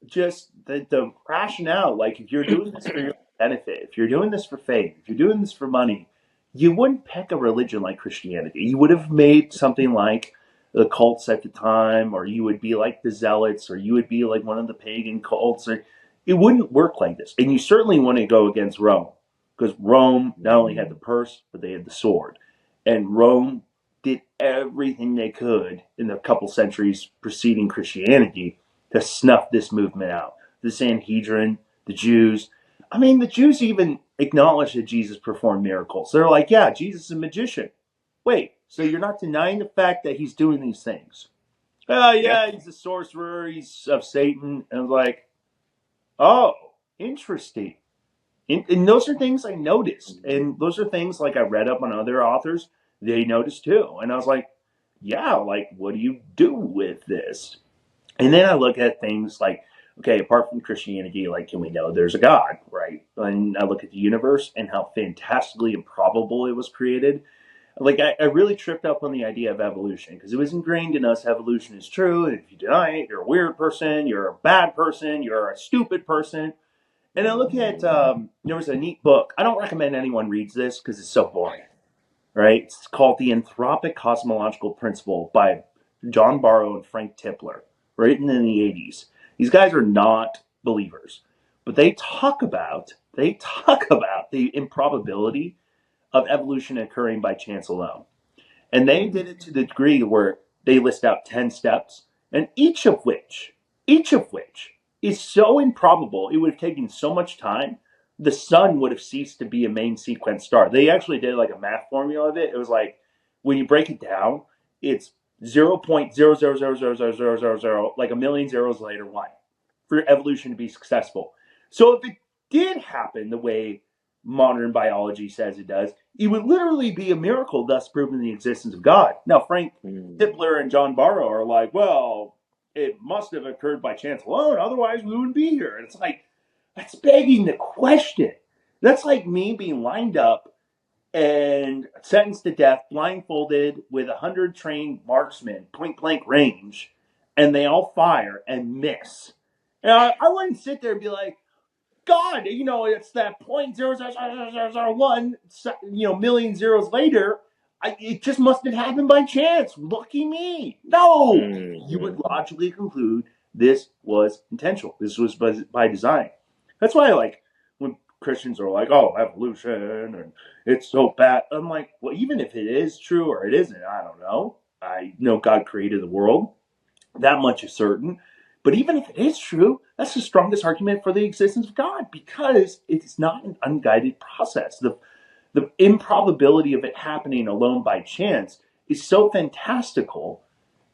Speaker 2: just the rationale. Like, if you're doing this for your benefit, if you're doing this for fame, if you're doing this for money, you wouldn't pick a religion like Christianity. You would have made something like the cults at the time, or you would be like the Zealots, or you would be like one of the pagan cults. Or, it wouldn't work like this. And you certainly want to go against Rome, because Rome not only had the purse, but they had the sword. And Rome did everything they could in the couple centuries preceding Christianity to snuff this movement out. The Sanhedrin, the Jews. I mean, the Jews even acknowledged that Jesus performed miracles. They're like, yeah, Jesus is a magician. Wait, so you're not denying the fact that he's doing these things? Oh,
Speaker 1: Yeah.
Speaker 2: yeah, he's a sorcerer. He's of Satan. And I was like, oh, interesting. And those are things I noticed. And those are things like I read up on other authors, they noticed too. And I was like, yeah, like, what do you do with this? And then I look at things like, okay, apart from Christianity, like, can we know there's a God, right? And I look at the universe and how fantastically improbable it was created. Like, I really tripped up on the idea of evolution because it was ingrained in us evolution is true. And if you deny it, you're a weird person, you're a bad person, you're a stupid person. And I look at, there was a neat book. I don't recommend anyone reads this because it's so boring, right? It's called The Anthropic Cosmological Principle by John Barrow and Frank Tipler, written in the 80s. These guys are not believers, but they talk about the improbability of evolution occurring by chance alone. And they did it to the degree where they list out 10 steps, and each of which is so improbable, it would have taken so much time, the sun would have ceased to be a main sequence star. They actually did like a math formula of it. It was like, when you break it down, it's 0.0000000, like a million zeros later, one, for evolution to be successful. So if it did happen the way modern biology says it does, it would literally be a miracle, thus proving the existence of God. Now, Frank Tipler and John Barrow are like, well, it must have occurred by chance alone, otherwise we wouldn't be here. And it's like, that's begging the question. That's like me being lined up and sentenced to death, blindfolded with 100 trained marksmen, point blank range, and they all fire and miss. And I wouldn't sit there and be like, God, it's that 0.00001, million zeros later. It just must have happened by chance. Lucky me. No, you would
Speaker 1: Mm-hmm.
Speaker 2: logically conclude this was intentional. This was by design. That's why, like, when Christians are like, "Oh, evolution," and it's so bad, I'm like, well, even if it is true or it isn't, I don't know. I know God created the world. That much is certain. But even if it is true, that's the strongest argument for the existence of God because it's not an unguided process. The improbability of it happening alone by chance is so fantastical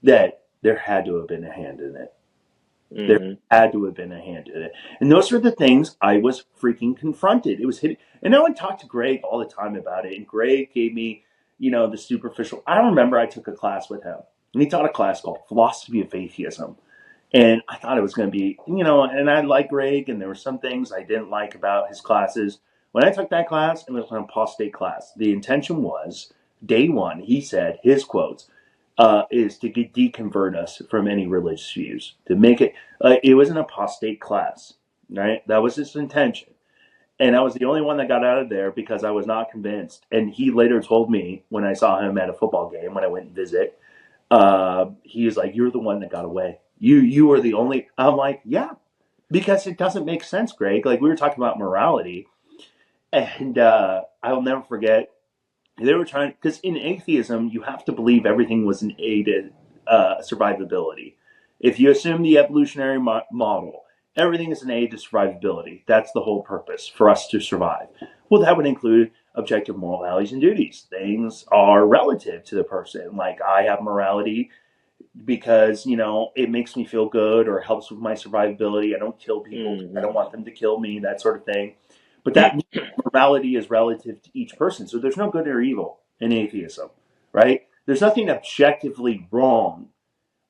Speaker 2: that there had to have been a hand in it. There
Speaker 1: Mm-hmm.
Speaker 2: had to have been a hand in it. And those are the things I was freaking confronted. It was hitting. And I would talk to Greg all the time about it. And Greg gave me, the superficial. I remember I took a class with him. And he taught a class called Philosophy of Atheism. And I thought it was going to be, and I like Greg, and there were some things I didn't like about his classes. When I took that class, it was an apostate class. The intention was, day one, he said, his quotes, is to deconvert us from any religious views, to make it, it was an apostate class, right? That was his intention. And I was the only one that got out of there because I was not convinced. And he later told me when I saw him at a football game, when I went and visit, he was like, "You're the one that got away. You were the only." I'm like, "Yeah," because it doesn't make sense, Greg. Like, we were talking about morality, and I'll never forget. They were trying, because in atheism you have to believe everything was an aid to survivability. If you assume the evolutionary model, everything is an aid to survivability. That's the whole purpose, for us to survive. Well, that would include objective moral values and duties. Things are relative to the person. Like, I have morality because it makes me feel good or helps with my survivability. I don't kill people. I don't
Speaker 1: Mm-hmm.
Speaker 2: want them to kill me, that sort of thing. But that morality is relative to each person. So there's no good or evil in atheism, right? There's nothing objectively wrong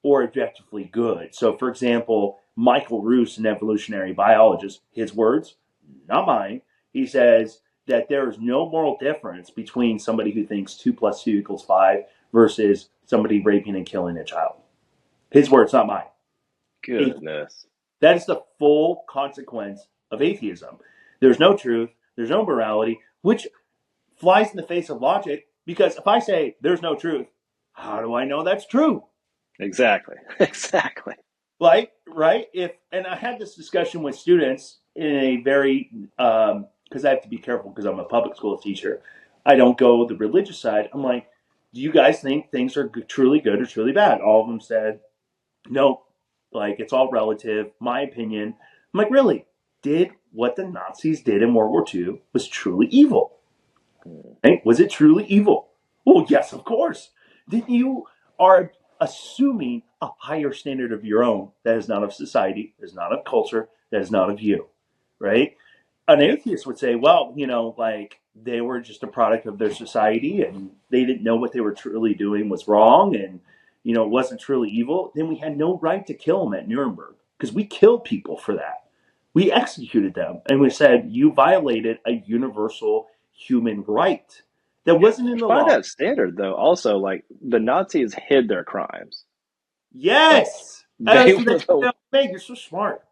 Speaker 2: or objectively good. So, for example, Michael Roos, an evolutionary biologist, his words, not mine, he says that there is no moral difference between somebody who thinks 2 plus 2 equals 5 versus somebody raping and killing a child. His words, not mine.
Speaker 1: Goodness.
Speaker 2: That is the full consequence of atheism. There's no truth, there's no morality, which flies in the face of logic because if I say there's no truth, how do I know that's true?
Speaker 1: Exactly. Exactly.
Speaker 2: Like, right? If and I had this discussion with students in a very because I have to be careful because I'm a public school teacher. I don't go the religious side. I'm like, do you guys think things are truly good or truly bad? All of them said no. Like it's all relative. My opinion. I'm like, really? Did what the Nazis did in World War II was truly evil?
Speaker 1: Mm.
Speaker 2: Right? Was it truly evil? Well, yes, of course. Then you are assuming a higher standard of your own that is not of society, that is not of culture, that is not of you, right? An atheist would say, well, like they were just a product of their society and they didn't know what they were truly doing was wrong and, it wasn't truly evil. Then we had no right to kill them at Nuremberg because we killed people for that. We executed them and we said, you violated a universal human right that wasn't in the
Speaker 1: By
Speaker 2: law.
Speaker 1: that standard, though, also like the Nazis hid their crimes. Like
Speaker 2: Yes.
Speaker 1: they
Speaker 2: So
Speaker 1: were
Speaker 2: that's
Speaker 1: the.
Speaker 2: what Meg, you're so smart.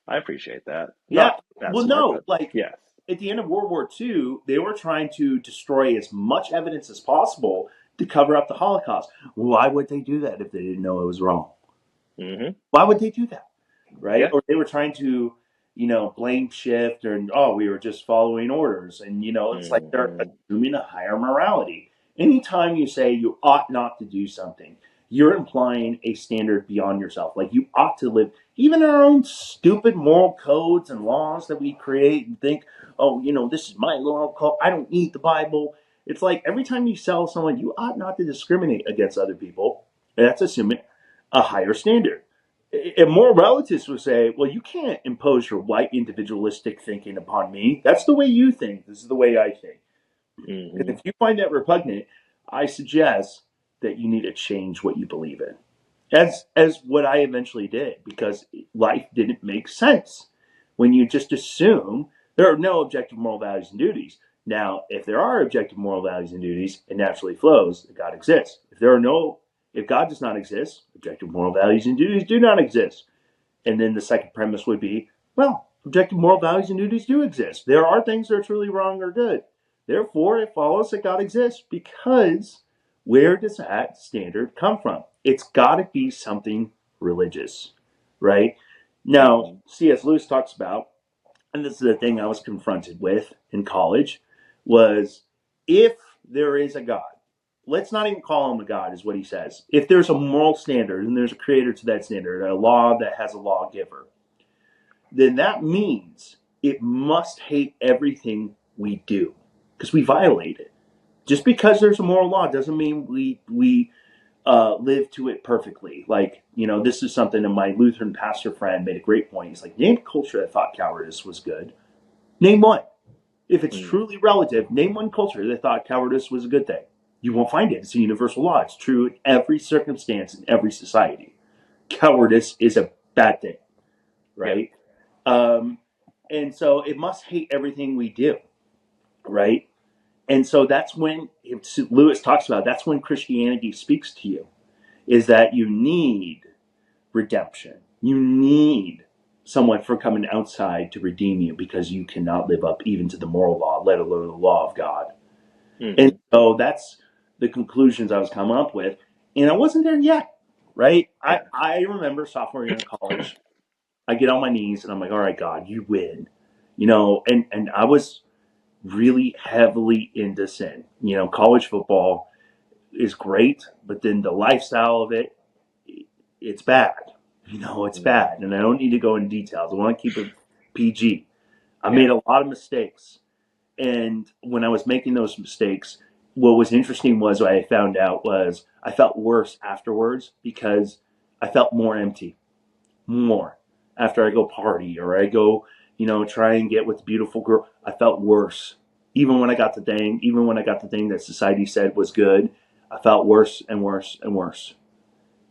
Speaker 1: I appreciate that.
Speaker 2: Yeah.
Speaker 1: Not that
Speaker 2: Well,
Speaker 1: smart,
Speaker 2: no,
Speaker 1: but
Speaker 2: like
Speaker 1: yes.
Speaker 2: at the end of World War II, they were trying to destroy as much evidence as possible to cover up the Holocaust. Why would they do that if they didn't know it was wrong?
Speaker 1: Hmm.
Speaker 2: Why would they do that? Right?
Speaker 1: Yeah.
Speaker 2: Or they were trying to, blame shift or, oh, we were just following orders. And, it's like they're
Speaker 1: Hmm.
Speaker 2: assuming a higher morality. Anytime you say you ought not to do something, you're implying a standard beyond yourself. Like you ought to live, even our own stupid moral codes and laws that we create and think, oh, this is my moral code. I don't need the Bible. It's like every time you tell someone you ought not to discriminate against other people, that's assuming a higher standard. And more relatives would say, well, you can't impose your white individualistic thinking upon me. That's the way you think. This is the way I think. And
Speaker 1: Hmm.
Speaker 2: if you find that repugnant, I suggest that you need to change what you believe in. As what I eventually did, because life didn't make sense when you just assume there are no objective moral values and duties. Now, if there are objective moral values and duties, it naturally flows that God exists. If God does not exist, objective moral values and duties do not exist. And then the second premise would be, well, objective moral values and duties do exist. There are things that are truly wrong or good. Therefore, it follows that God exists because where does that standard come from? It's got to be something religious, right? Now,
Speaker 1: Hmm.
Speaker 2: C.S. Lewis talks about, and this is the thing I was confronted with in college, was if there is a God, let's not even call him a God, is what he says. If there's a moral standard and there's a creator to that standard, a law that has a lawgiver, then that means it must hate everything we do because we violate it. Just because there's a moral law doesn't mean we live to it perfectly. Like, this is something that my Lutheran pastor friend made a great point. He's like, name a culture that thought cowardice was good. Name one. If it's
Speaker 1: Hmm.
Speaker 2: truly relative, name one culture that thought cowardice was a good thing. You won't find it. It's a universal law. It's true in every circumstance in every society. Cowardice is a bad thing,
Speaker 1: Yep.
Speaker 2: right? Um, and so it must hate everything we do, right? And so that's when Lewis talks about that's when Christianity speaks to you is that you need redemption. You need someone from coming outside to redeem you because you cannot live up even to the moral law, let alone the law of God. And
Speaker 1: Hmm.
Speaker 2: so that's the conclusions I was coming up with. And I wasn't there yet, right? I,
Speaker 1: Yeah.
Speaker 2: I remember sophomore year in college, I get on my knees and I'm like, all right, God, you win. And I was really heavily into sin. College football is great, but then the lifestyle of it, it's bad. It's
Speaker 1: Hmm.
Speaker 2: bad. And I don't need to go into details. I want to keep it PG. I
Speaker 1: Yeah.
Speaker 2: made a lot of mistakes. And when I was making those mistakes, what was interesting was what I found out was I felt worse afterwards because I felt more empty, more. After I go party or I go, try and get with the beautiful girl, I felt worse. Even when I got the thing that society said was good, I felt worse and worse and worse.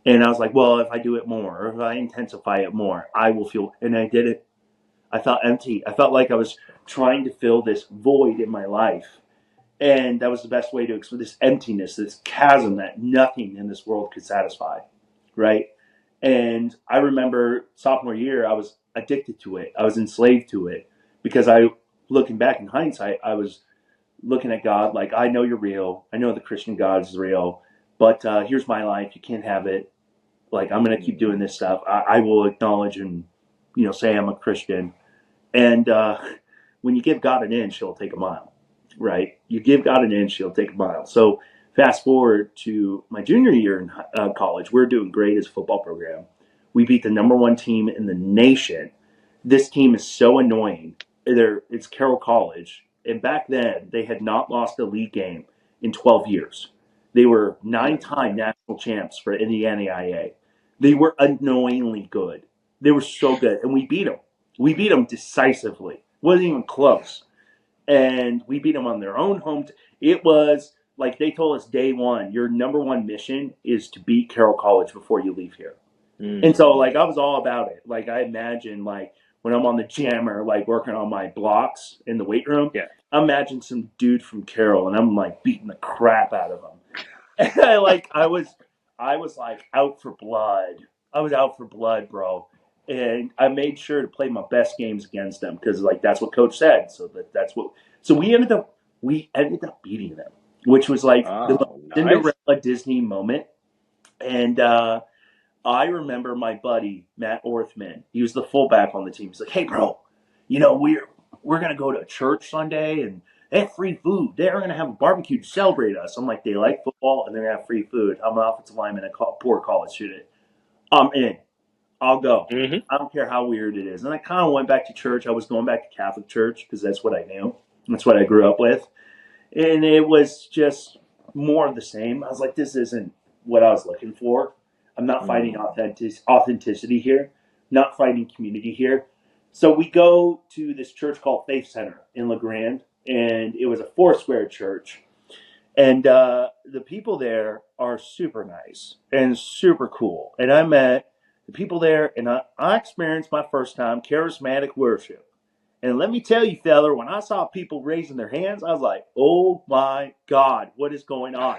Speaker 2: And I was like, well, if I do it more, or if I intensify it more, I will feel. And I did it. I felt empty. I felt like I was trying to fill this void in my life. And that was the best way to explain this emptiness, this chasm that nothing in this world could satisfy. Right. And I remember sophomore year, I was addicted to it. I was enslaved to it because looking back in hindsight, I was looking at God like, I know you're real. I know the Christian God is real. but here's my life. You can't have it. Like, I'm going to keep doing this stuff. I will acknowledge and, say I'm a Christian. And when you give God an inch, he'll take a mile, right? You give God an inch, he'll take a mile. So fast forward to my junior year in college, we're doing great as a football program. We beat the number one team in the nation. This team is so annoying. It's Carroll College, and back then they had not lost a league game in 12 years. They were nine-time national champs for in the NAIA. They were annoyingly good. They were so good, and we beat them. We beat them decisively. It wasn't even close, and we beat them on their own home. It was like they told us day one, your number one mission is to beat Carroll College before you leave here. And so, like, I was all about it. Like, I imagine, like, when I'm on the jammer, like, working on my blocks in the weight room,
Speaker 1: Yeah.
Speaker 2: I imagine some dude from Carroll, and I'm, like, beating the crap out of him. And I was, like, out for blood. I was out for blood, bro. And I made sure to play my best games against them because, like, that's what Coach said. So we ended up beating them, which was, like, the most
Speaker 1: Oh, nice.
Speaker 2: Cinderella Disney moment. And, I remember my buddy Matt Orthman. He was the fullback on the team. He's like, "Hey, bro, we're gonna go to church Sunday and they have free food. They're gonna have a barbecue to celebrate us." I'm like, "They like football and they're gonna have free food. I'm an offensive lineman at poor college student. I'm in. I'll go.
Speaker 1: Mm-hmm.
Speaker 2: I don't care how weird it is." And I kind of went back to church. I was going back to Catholic church because that's what I knew. That's what I grew up with. And it was just more of the same. I was like, this isn't what I was looking for. I'm not finding authenticity here, not finding community here. So we go to this church called Faith Center in LeGrand, and it was a Foursquare church. And the people there are super nice and super cool. And I met the people there, and I experienced my first time charismatic worship. And let me tell you, fella, when I saw people raising their hands, I was like, oh my God, what is going on?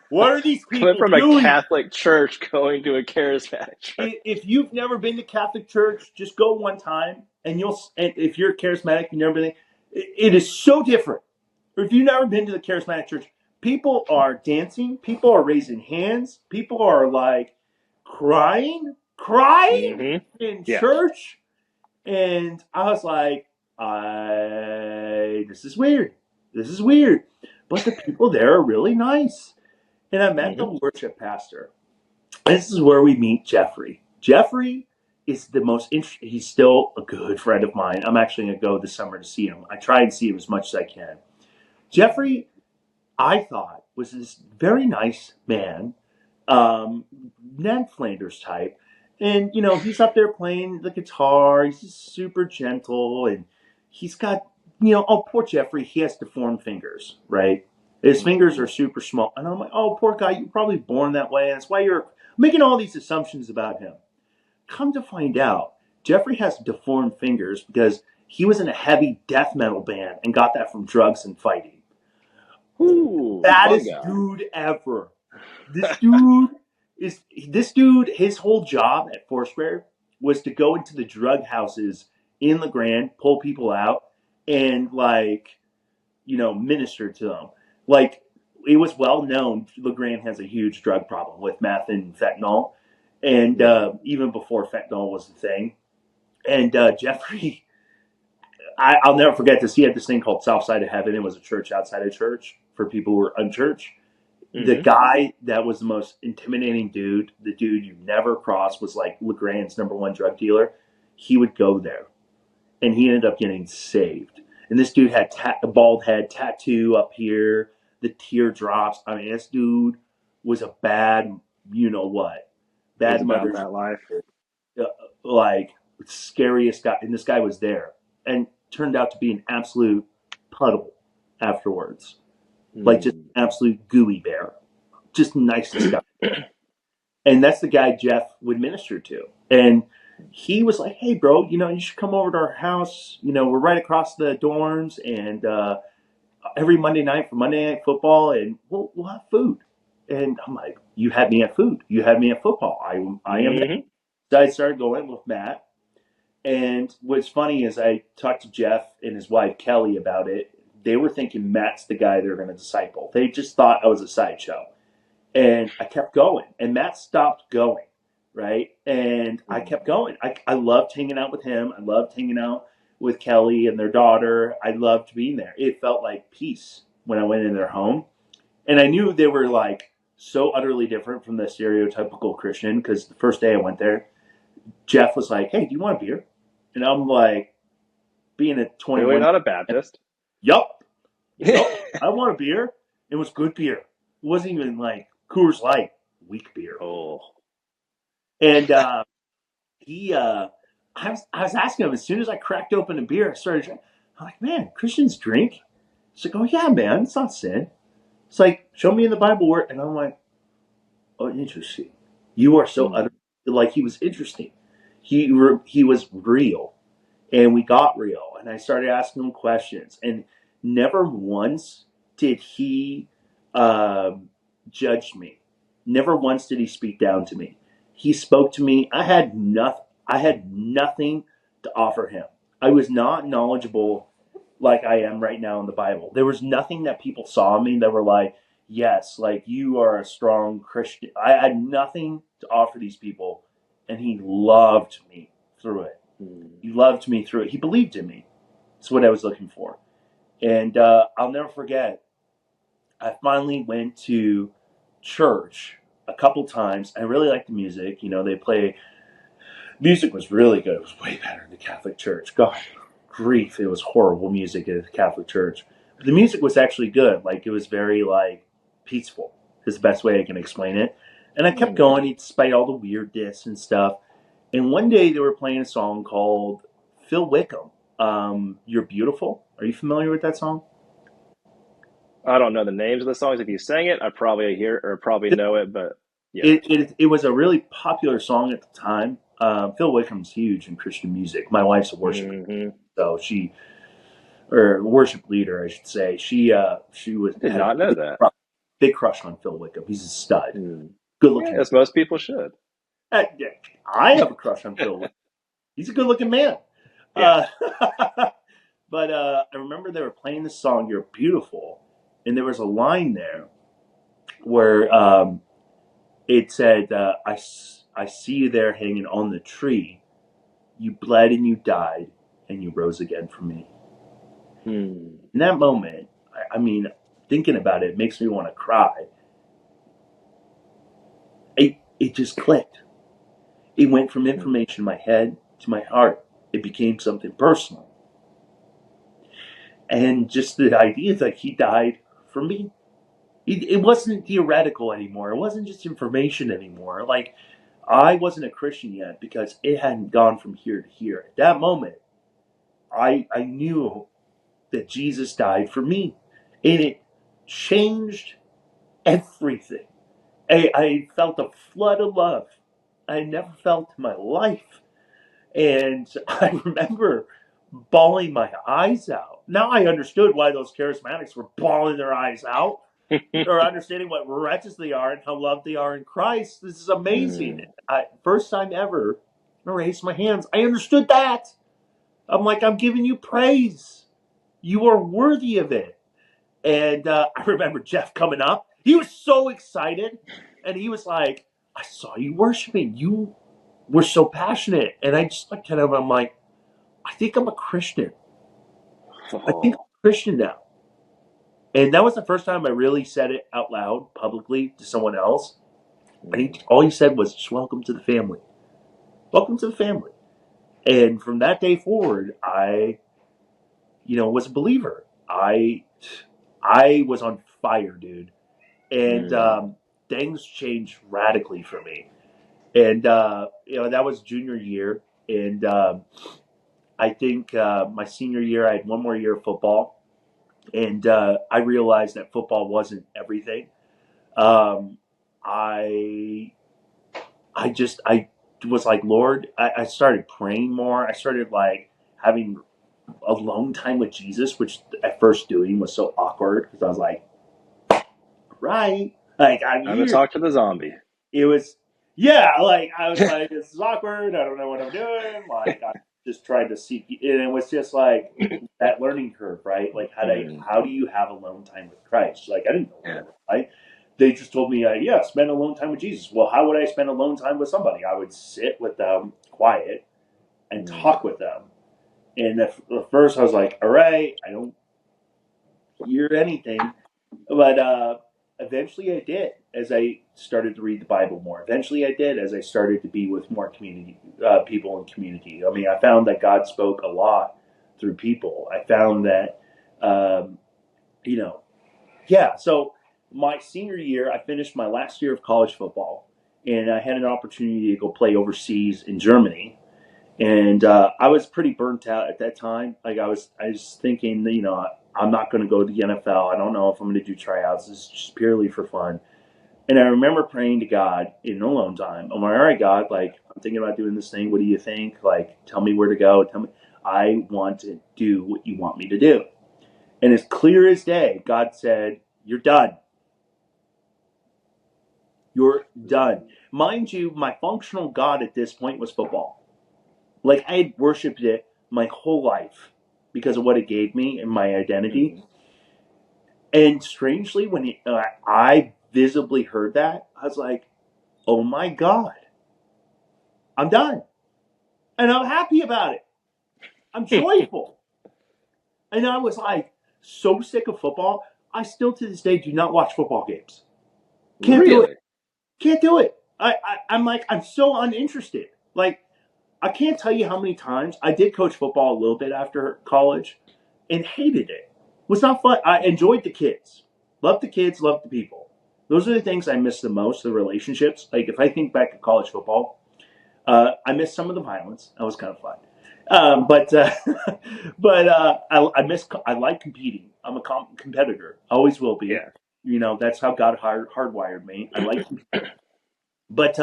Speaker 2: What are these
Speaker 1: Coming
Speaker 2: people
Speaker 1: from a
Speaker 2: doing?
Speaker 1: Catholic church going to a charismatic church.
Speaker 2: If you've never been to Catholic church, just go one time, and if you're charismatic, you've never been, it is so different. Or if you've never been to the charismatic church, people are dancing, people are raising hands, people are like crying
Speaker 1: Mm-hmm.
Speaker 2: in
Speaker 1: Yeah.
Speaker 2: church. And I was like, this is weird. This is weird. But the people there are really nice. And I met
Speaker 1: Mm-hmm.
Speaker 2: the worship pastor. This is where we meet Jeffrey. Jeffrey is the most interesting. He's still a good friend of mine. I'm actually going to go this summer to see him. I try and see him as much as I can. Jeffrey, I thought, was this very nice man, Ned Flanders type. And, he's up there playing the guitar. He's just super gentle. And he's got, oh, poor Jeffrey, he has deformed fingers, right? His fingers are super small. And I'm like, oh, poor guy, you're probably born that way. And that's why you're making all these assumptions about him. Come to find out, Jeffrey has deformed fingers because he was in a heavy death metal band and got that from drugs and fighting.
Speaker 1: Ooh, fun
Speaker 2: Baddest
Speaker 1: guy.
Speaker 2: dude ever. This dude his whole job at Foursquare was to go into the drug houses in LeGrand, pull people out, and minister to them. Like, it was well known LeGrand has a huge drug problem with meth and fentanyl. And even before fentanyl was the thing. And Jeffrey, I'll never forget this. He had this thing called South Side of Heaven. It was a church outside of church for people who were unchurched. The
Speaker 1: Mm-hmm.
Speaker 2: guy that was the most intimidating dude, the dude you never cross, was like LeGrand's number one drug dealer. He would go there, and he ended up getting saved. And this dude had a bald head, tattoo up here, the teardrops. I mean, this dude was a bad,
Speaker 1: He was
Speaker 2: bad
Speaker 1: about
Speaker 2: mother's,
Speaker 1: that life.
Speaker 2: uh, like, scariest guy. And this guy was there, and turned out to be an absolute puddle afterwards, like just
Speaker 1: Mm.
Speaker 2: an absolute gooey bear, just nicest guy. And that's the guy Jeff would minister to. And he was like, "Hey, bro, you should come over to our house. We're right across the dorms, and every Monday night for Monday Night Football, and we'll have food." And I'm like, "You had me at food. You had me at football. I am there."
Speaker 1: Mm-hmm.
Speaker 2: So I started going with Matt. And what's funny is I talked to Jeff and his wife Kelly about it. They were thinking Matt's the guy they're going to disciple. They just thought I was a sideshow. And I kept going, and Matt stopped going, right? And I kept going. I loved hanging out with him. I loved hanging out with Kelly and their daughter. I loved being there. It felt like peace when I went in their home. And I knew they were like so utterly different from the stereotypical Christian because the first day I went there, Jeff was like, "Hey, do you want a beer?" And I'm like, being a
Speaker 1: Clearly
Speaker 2: 21,
Speaker 1: not a Baptist.
Speaker 2: yup, yup, I want a beer. It was good beer. It wasn't even like Coors Light, weak beer.
Speaker 1: Oh,
Speaker 2: And he, I was asking him as soon as I cracked open a beer, I started drinking. I'm like, man, Christians drink? He's like, oh yeah, man, it's not sin. It's like, show me in the Bible where, and I'm like, oh, interesting. You are so utter. Like he was interesting. He was real, and we got real. And I started asking him questions, and never once did he um, judge me. Never once did he speak down to me. He spoke to me. I had nothing. I had nothing to offer him. I was not knowledgeable like I am right now in the Bible. There was nothing that people saw in me that were like, yes, like you are a strong Christian. I had nothing to offer these people, and he loved me through it. He loved me through it. He believed in me. That's what I was looking for. And I'll never forget, I finally went to church a couple times. I really liked the music. You know, they play, music was really good. It was way better in the Catholic Church. God, grief, it was horrible music at the Catholic Church. But the music was actually good. Like, it was very, like, peaceful is the best way I can explain it. And I kept going despite all the weirdness and stuff. And one day they were playing a song called Phil Wickham, You're Beautiful. Are you familiar with that song?
Speaker 1: I don't know the names of the songs. If you sang it, I probably hear or probably know it, but yeah.
Speaker 2: It was a really popular song at the time. Phil Wickham's huge in Christian music. My wife's a worship leader,
Speaker 1: Hmm.
Speaker 2: so or worship leader, I should say. She was
Speaker 1: I did
Speaker 2: had a
Speaker 1: not know that.
Speaker 2: big crush on Phil Wickham. He's a stud,
Speaker 1: Mm.
Speaker 2: good
Speaker 1: Yeah,
Speaker 2: looking.
Speaker 1: as most people should.
Speaker 2: Yeah, I have a crush on Phil Wickham. He's a good looking man.
Speaker 1: Yeah.
Speaker 2: Uh, but I remember they were playing the song "You're Beautiful," and there was a line there where it said, I see you there hanging on the tree. You bled and you died, and you rose again for me."
Speaker 1: Hmm.
Speaker 2: In that moment, I mean, thinking about it makes me want to cry. It just clicked. It went from information in my head to my heart. It became something personal. And just the idea that he died for me, it wasn't theoretical anymore. It wasn't just information anymore. Like, I wasn't a Christian yet because it hadn't gone from here to here. At that moment, I knew that Jesus died for me. And it changed everything. I felt a flood of love I never felt in my life. And I remember bawling my eyes out. Now I understood why those charismatics were bawling their eyes out, or understanding what wretches they are and how loved they are in Christ. This is amazing.
Speaker 1: Mm.
Speaker 2: First time ever, I raised my hands. I understood that. I'm like, I'm giving you praise. You are worthy of it. And I remember Jeff coming up. He was so excited. And he was like, I saw you worshiping. You were so passionate. And I just looked at him. I'm like, I think I'm a Christian. I think I'm
Speaker 1: Oh.
Speaker 2: a Christian now. And that was the first time I really said it out loud publicly to someone else. And all he said was, just welcome to the family. Welcome to the family. And from that day forward, I, was a believer. I was on fire, dude. And
Speaker 1: Mm.
Speaker 2: things changed radically for me. And that was junior year, and I think my senior year I had one more year of football, and I realized that football wasn't everything. Um, I I was like, Lord, I started praying more. I started like having alone time with Jesus, which at first doing was so awkward because I was like, right, like I'm
Speaker 1: Time to
Speaker 2: here.
Speaker 1: talk to the zombie.
Speaker 2: It was, yeah, like I was like, this is awkward. I don't know what I'm doing. Like I just tried to seek, and it was just like that learning curve, right? Like how
Speaker 1: Mm.
Speaker 2: do you have alone time with Christ? Like I didn't know what
Speaker 1: Yeah.
Speaker 2: it was like, they just told me, yeah, spend alone time with Jesus. Well, how would I spend alone time with somebody? I would sit with them quiet and
Speaker 1: Mm.
Speaker 2: talk with them. And at first I was like, all right, I don't hear anything. But eventually I did as I started to read the Bible more. Eventually I did as I started to be with more community people in community. I mean, I found that God spoke a lot through people. I found that, um, you know, yeah. So my senior year, I finished my last year of college football, and I had an opportunity to go play overseas in Germany. And I was pretty burnt out at that time. Like I was thinking, I'm not going to go to the NFL. I don't know if I'm going to do tryouts. This is just purely for fun. And I remember praying to God in alone time. I'm like, all right, God, like I'm thinking about doing this thing. What do you think? Like, tell me where to go. Tell me. I want to do what you want me to do. And as clear as day, God said, "You're done. You're done." Mind you, my functional God at this point was football. Like I had worshipped it my whole life because of what it gave me and my identity.
Speaker 1: Mm-hmm.
Speaker 2: And strangely, when I visibly heard that, I was like, "Oh my God, I'm done," and I'm happy about it. I'm joyful, and I was like so sick of football. I still to this day do not watch football games. Can't do it.
Speaker 1: Really?
Speaker 2: Can't do it. I'm like I'm so uninterested. Like I can't tell you how many times I did coach football a little bit after college and hated it. It was not fun. I enjoyed the kids. Loved the kids, loved the people. Those are the things I miss the most, the relationships. Like if I think back to college football, I miss some of the violence. That was kind of fun. But I miss. I like competing. I'm a competitor. Always will be.
Speaker 1: Yeah.
Speaker 2: That's how God hardwired me. I like competing. But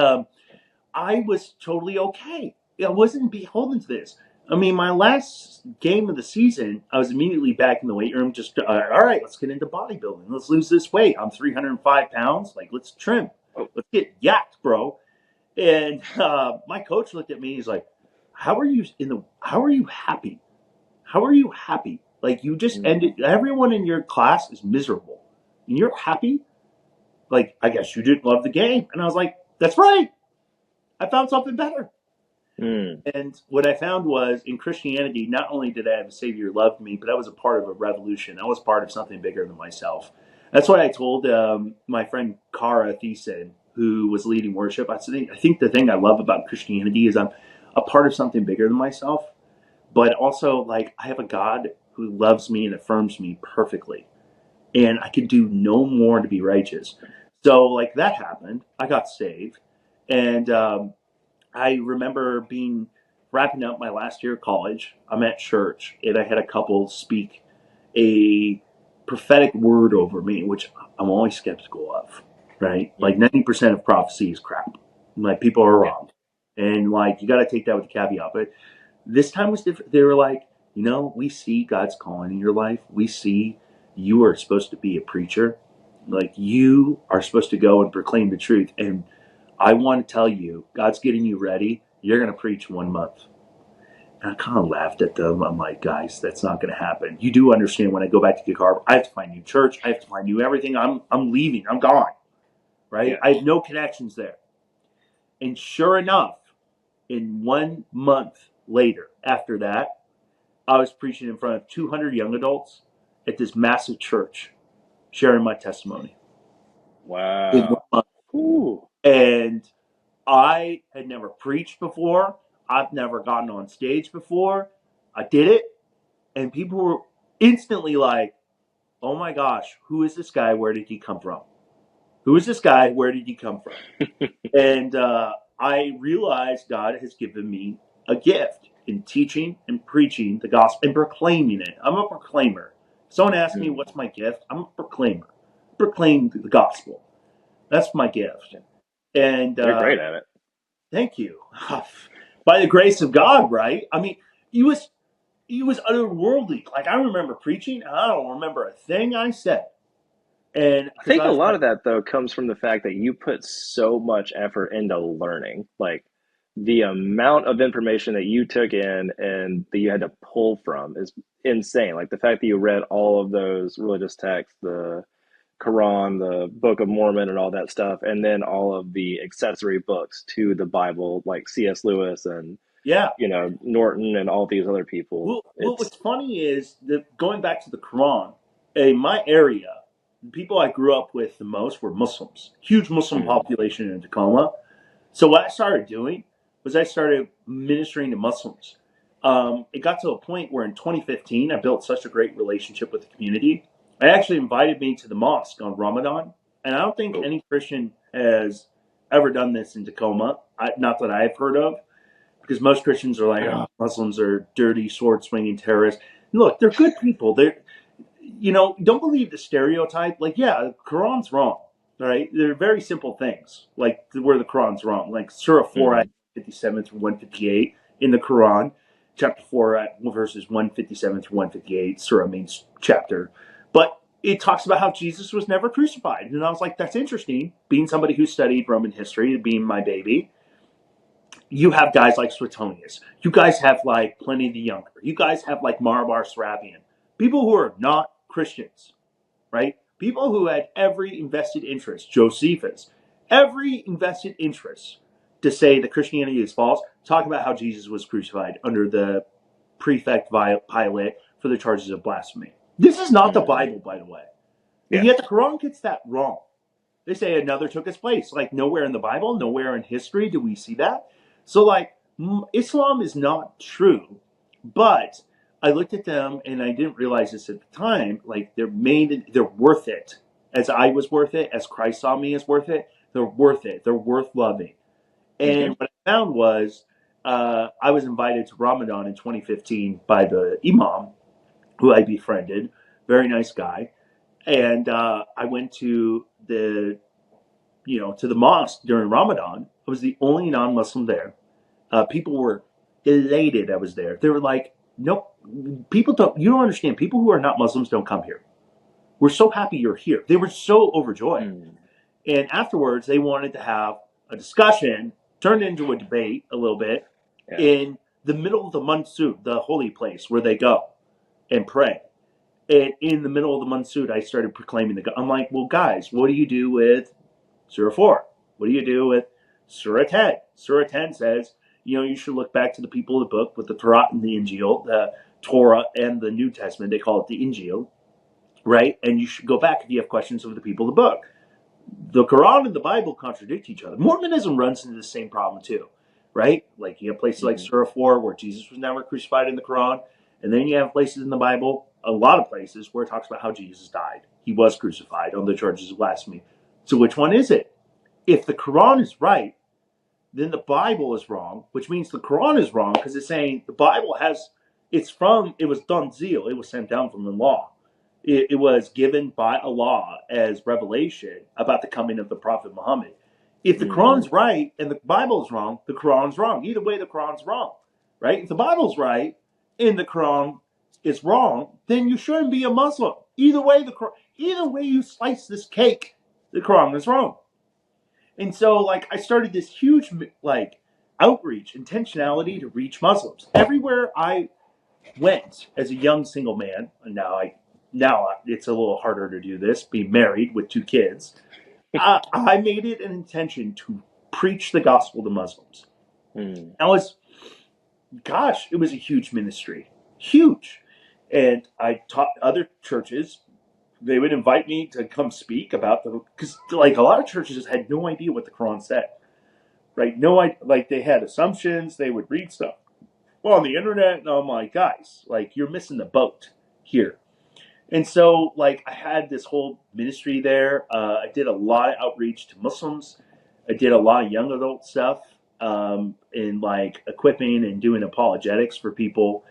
Speaker 2: I was totally okay. I wasn't beholden to this. I mean, my last game of the season, I was immediately back in the weight room. Just all right, let's get into bodybuilding. Let's lose this weight. I'm 305 pounds. Like, let's trim.
Speaker 1: Oh.
Speaker 2: Let's get yacked, bro. And my coach looked at me. He's like, "How are you in the? How are you happy? How are you happy? Like, you just
Speaker 1: Mm.
Speaker 2: ended. Everyone in your class is miserable, and you're happy. Like, I guess you didn't love the game." And I was like, "That's right. I found something better."
Speaker 1: Mm.
Speaker 2: And what I found was in Christianity, not only did I have a Savior who loved me, but I was a part of a revolution. I was part of something bigger than myself. That's what I told my friend Cara Thiessen, who was leading worship. I think the thing I love about Christianity is I'm a part of something bigger than myself, but also like I have a God who loves me and affirms me perfectly. And I could do no more to be righteous. So like that happened. I got saved. And I remember being wrapping up my last year of college. I'm at church, and I had a couple speak a prophetic word over me, which I'm always skeptical of. Right, like
Speaker 1: Mm-hmm.
Speaker 2: 90% of prophecy is crap. Like people are
Speaker 1: Yeah.
Speaker 2: wrong, and like you got to take that with a caveat. But this time was different. They were like, we see God's calling in your life. We see you are supposed to be a preacher. Like you are supposed to go and proclaim the truth. And I want to tell you, God's getting you ready. You're going to preach 1 month. And I kind of laughed at them. I'm like, guys, that's not going to happen. You do understand when I go back to Gig Harbor, I have to find new church. I have to find new everything. I'm leaving. I'm gone. Right?
Speaker 1: Yeah.
Speaker 2: I have no connections there. And sure enough, in 1 month later, after that, I was preaching in front of 200 young adults at this massive church, sharing my testimony in one
Speaker 1: Wow.
Speaker 2: month.
Speaker 1: Ooh.
Speaker 2: And I had never preached before. I've never gotten on stage before. I did it, and people were instantly like, "Oh my gosh, who is this guy? Where did he come from? Who is this guy? Where did he come from?" And I realized God has given me a gift in teaching and preaching the gospel and proclaiming it. I'm a proclaimer. If someone asks me
Speaker 1: Mm.
Speaker 2: what's my gift, I'm a proclaimer. Proclaim the gospel. That's my gift.
Speaker 1: Yeah.
Speaker 2: And
Speaker 1: You're great at it.
Speaker 2: thank you. By the grace of God, right? I mean, he was otherworldly. Like I remember preaching, and I don't remember a thing I said. And
Speaker 1: I
Speaker 2: because
Speaker 1: think
Speaker 2: I
Speaker 1: a
Speaker 2: was
Speaker 1: lot
Speaker 2: like,
Speaker 1: of that though comes from the fact that you put so much effort into learning. Like the amount of information that you took in and that you had to pull from is insane. Like the fact that you read all of those religious texts, the Quran, the Book of Mormon, and all that stuff, and then all of the accessory books to the Bible, like C.S. Lewis and
Speaker 2: Yeah.
Speaker 1: Norton and all these other people. It's
Speaker 2: What's funny is that going back to the Quran, in my area, the people I grew up with the most were Muslims. Huge Muslim
Speaker 1: mm,
Speaker 2: population in Tacoma. So what I started doing was I started ministering to Muslims. It got to a point where in 2015, I built such a great relationship with the community. I actually invited me to the mosque on Ramadan, and I don't think
Speaker 1: oh,
Speaker 2: any Christian has ever done this in Tacoma. Not that I've heard of, because most Christians are like, oh, Muslims are dirty, sword swinging terrorists. Look, they're good people. Don't believe the stereotype. Like, yeah, the Quran's wrong. All right, they're very simple things, like where the Quran's wrong. Like Surah 4 at
Speaker 1: mm,
Speaker 2: 57 through 158 in the Quran, chapter 4 at verses 157 through 158. Surah means chapter, but it talks about how Jesus was never crucified, and I was like, that's interesting. Being somebody who studied Roman history, being my baby, you have guys like Suetonius. You guys have like Pliny the Younger. You guys have like Marbar Serapion. People who are not Christians, right? People who had every invested interest, Josephus, every invested interest to say that Christianity is false, talk about how Jesus was crucified under the prefect Pilate for the charges of blasphemy. This is not the
Speaker 1: mm,
Speaker 2: Bible, by the way. And
Speaker 1: yeah.
Speaker 2: yet the Quran gets that wrong. They say another took his place. Like nowhere in the Bible, nowhere in history do we see that. So like Islam is not true, but I looked at them and I didn't realize this at the time. Like they're worth it. As I was worth it, as Christ saw me as worth it, they're worth it. They're worth loving.
Speaker 1: Hmm.
Speaker 2: And what I found was I was invited to Ramadan in 2015 by the Imam, who I befriended. Very nice guy. And I went to the mosque during Ramadan. I was the only non-Muslim there. People were elated I was there. They were like, "Nope, people don't. You don't understand. People who are not Muslims don't come here. We're so happy you're here." They were so overjoyed.
Speaker 1: Mm,
Speaker 2: And afterwards, they wanted to have a discussion, turned into a debate a little bit
Speaker 1: yeah.
Speaker 2: in the middle of the Mansud, the holy place where they go and pray. And in the middle of the Mansud, I started proclaiming I'm like, well, guys, what do you do with Surah 4? What do you do with Surah 10? Surah 10 says, you should look back to the people of the book with the Torah and the Injil, the Torah and the New Testament. They call it the Injil, right? And you should go back if you have questions of the people of the book. The Quran and the Bible contradict each other. Mormonism runs into the same problem too, right? Like you have places like
Speaker 1: Hmm.
Speaker 2: Surah 4 where Jesus was never crucified in the Quran. And then you have places in the Bible, a lot of places, where it talks about how Jesus died. He was crucified on the charges of blasphemy. So which one is it? If the Quran is right, then the Bible is wrong, which means the Quran is wrong because it's saying the Bible it was tanzil, it was sent down from the law. It was given by Allah as revelation about the coming of the Prophet Muhammad. If the
Speaker 1: Hmm.
Speaker 2: Quran's right and the Bible is wrong, the Quran's wrong. Either way, the Quran's wrong, right? If the Bible's right and the Quran is wrong, then you shouldn't be a Muslim. Either way you slice this cake, the Quran is wrong. And so, like, I started this huge, like, outreach, intentionality to reach Muslims everywhere I went as a young single man. And now it's a little harder to do this, be married with two kids. I made it an intention to preach the gospel to Muslims.
Speaker 1: Hmm.
Speaker 2: It was a huge ministry, huge. And I taught other churches. They would invite me to come speak about because like a lot of churches had no idea what the Quran said, right? No, like they had assumptions. They would read stuff on the internet, and I'm like, guys, like you're missing the boat here. And so, like, I had this whole ministry there. I did a lot of outreach to Muslims. I did a lot of young adult stuff in like equipping and doing apologetics for people.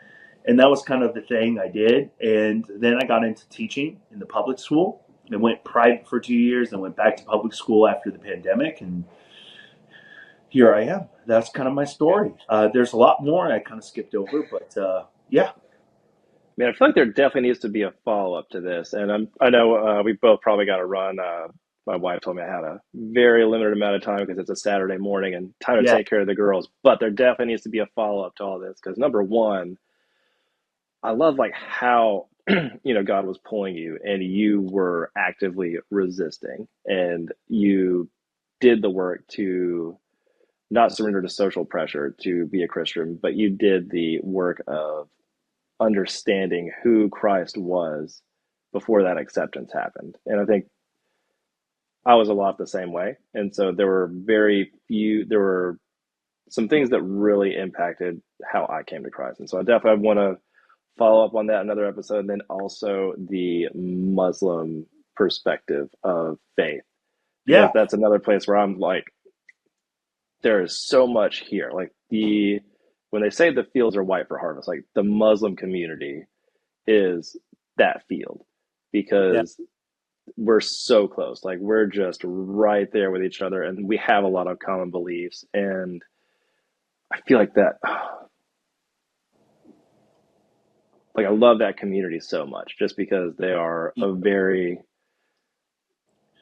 Speaker 2: And that was kind of the thing I did. And then I got into teaching in the public school. I went private for 2 years and went back to public school after the pandemic. And here I am. That's kind of my
Speaker 1: Yeah.
Speaker 2: story. There's a lot more I kind of skipped over, but yeah,
Speaker 1: I mean, I feel like there definitely needs to be a follow up to this, and I know we both probably got to run. My wife told me I had a very limited amount of time because it's a Saturday morning and time to
Speaker 2: yeah,
Speaker 1: take care of the girls. But there definitely needs to be a follow up to all this because number one, I love like how God was pulling you and you were actively resisting and you did the work to not surrender to social pressure to be a Christian, but you did the work of understanding who Christ was before that acceptance happened. And I think I was a lot the same way. And so there were some things that really impacted how I came to Christ. And so I definitely want to follow up on that another episode. And then also the Muslim perspective of faith, because
Speaker 2: Yeah,
Speaker 1: that's another place where I'm like, there is so much here. Like when they say the fields are white for harvest, like the Muslim community is that field
Speaker 2: yeah.
Speaker 1: because we're so close. Like we're just right there with each other and we have a lot of common beliefs. And I feel like that, like I love that community so much just because they are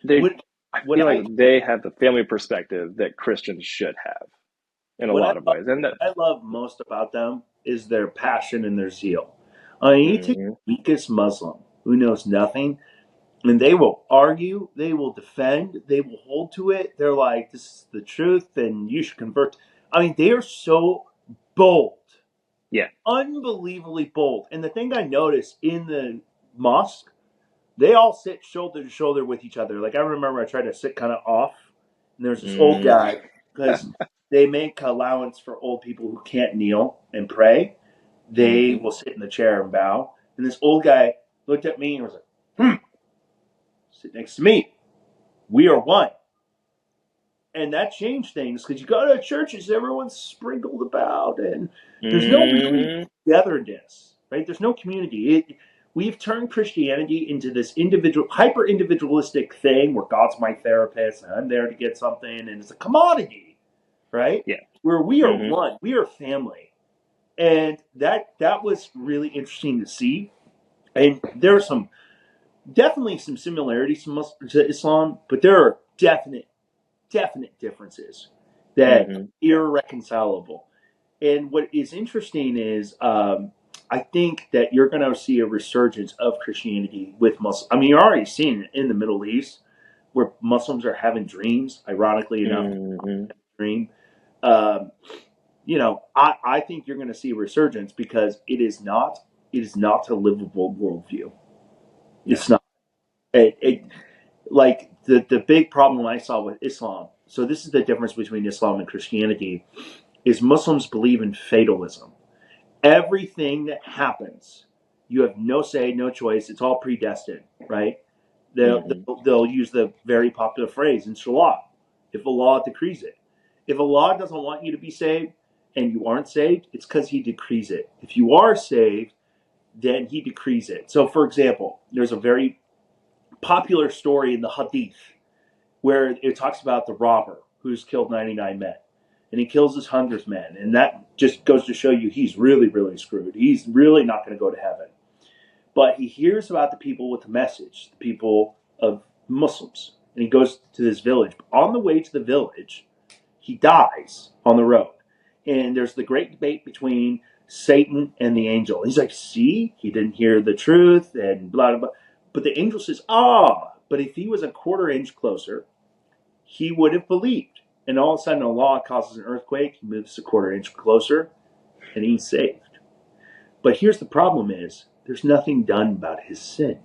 Speaker 1: they,
Speaker 2: What
Speaker 1: I
Speaker 2: what
Speaker 1: feel like
Speaker 2: I
Speaker 1: they have the family perspective that Christians should have in a
Speaker 2: what I
Speaker 1: lot of
Speaker 2: love,
Speaker 1: ways. And that,
Speaker 2: what I love most about them is their passion and their zeal. You take
Speaker 1: mm,
Speaker 2: the weakest Muslim who knows nothing, and they will argue, they will defend, they will hold to it. They're like, "This is the truth, and you should convert." I mean, they are so bold,
Speaker 1: yeah.
Speaker 2: unbelievably bold. And the thing I noticed in the mosque, they all sit shoulder to shoulder with each other. Like I remember, I tried to sit kind of off, and there's this old
Speaker 1: Mm,
Speaker 2: guy because they make allowance for old people who can't kneel and pray. They
Speaker 1: hmm
Speaker 2: will sit in the chair and bow. And this old guy looked at me and was like, sit next to me. We are one. And that changed things because you go to churches, everyone's sprinkled about, and there's no really
Speaker 1: hmm
Speaker 2: togetherness, right? There's no community. We've turned Christianity into this individual, hyper individualistic thing where God's my therapist and I'm there to get something, and it's a commodity, right?
Speaker 1: Yeah.
Speaker 2: Where we are
Speaker 1: hmm
Speaker 2: one, we are family, and that was really interesting to see. And there are definitely some similarities to Islam, but there are definite differences that are
Speaker 1: hmm
Speaker 2: irreconcilable. And what is interesting is, I think that you're going to see a resurgence of Christianity with Muslims. I mean, you're already seeing it in the Middle East where Muslims are having dreams. Ironically enough,
Speaker 1: hmm
Speaker 2: dream. Um, I think you're going to see a resurgence because it is not a livable worldview.
Speaker 1: No.
Speaker 2: It's not. It like the big problem I saw with Islam. So this is the difference between Islam and Christianity is Muslims believe in fatalism. Everything that happens, you have no say, no choice. It's all predestined, right? They'll,
Speaker 1: hmm
Speaker 2: they'll, they'll use the very popular phrase, inshallah, if Allah decrees it. If Allah doesn't want you to be saved and you aren't saved, it's because He decrees it. If you are saved, then He decrees it. So, for example, there's a very popular story in the Hadith where it talks about the robber who's killed 99 men. And he kills his hundredth man. And that just goes to show you he's really, really screwed. He's really not going to go to heaven. But he hears about the people with the message, the people of Muslims. And he goes to this village. On the way to the village, he dies on the road. And there's the great debate between Satan and the angel. He's like, see, he didn't hear the truth and blah, blah, blah. But the angel says, but if he was a quarter inch closer, he would have believed. And all of a sudden, Allah causes an earthquake. He moves a quarter inch closer, and he's saved. But here's the problem: is there's nothing done about his sin.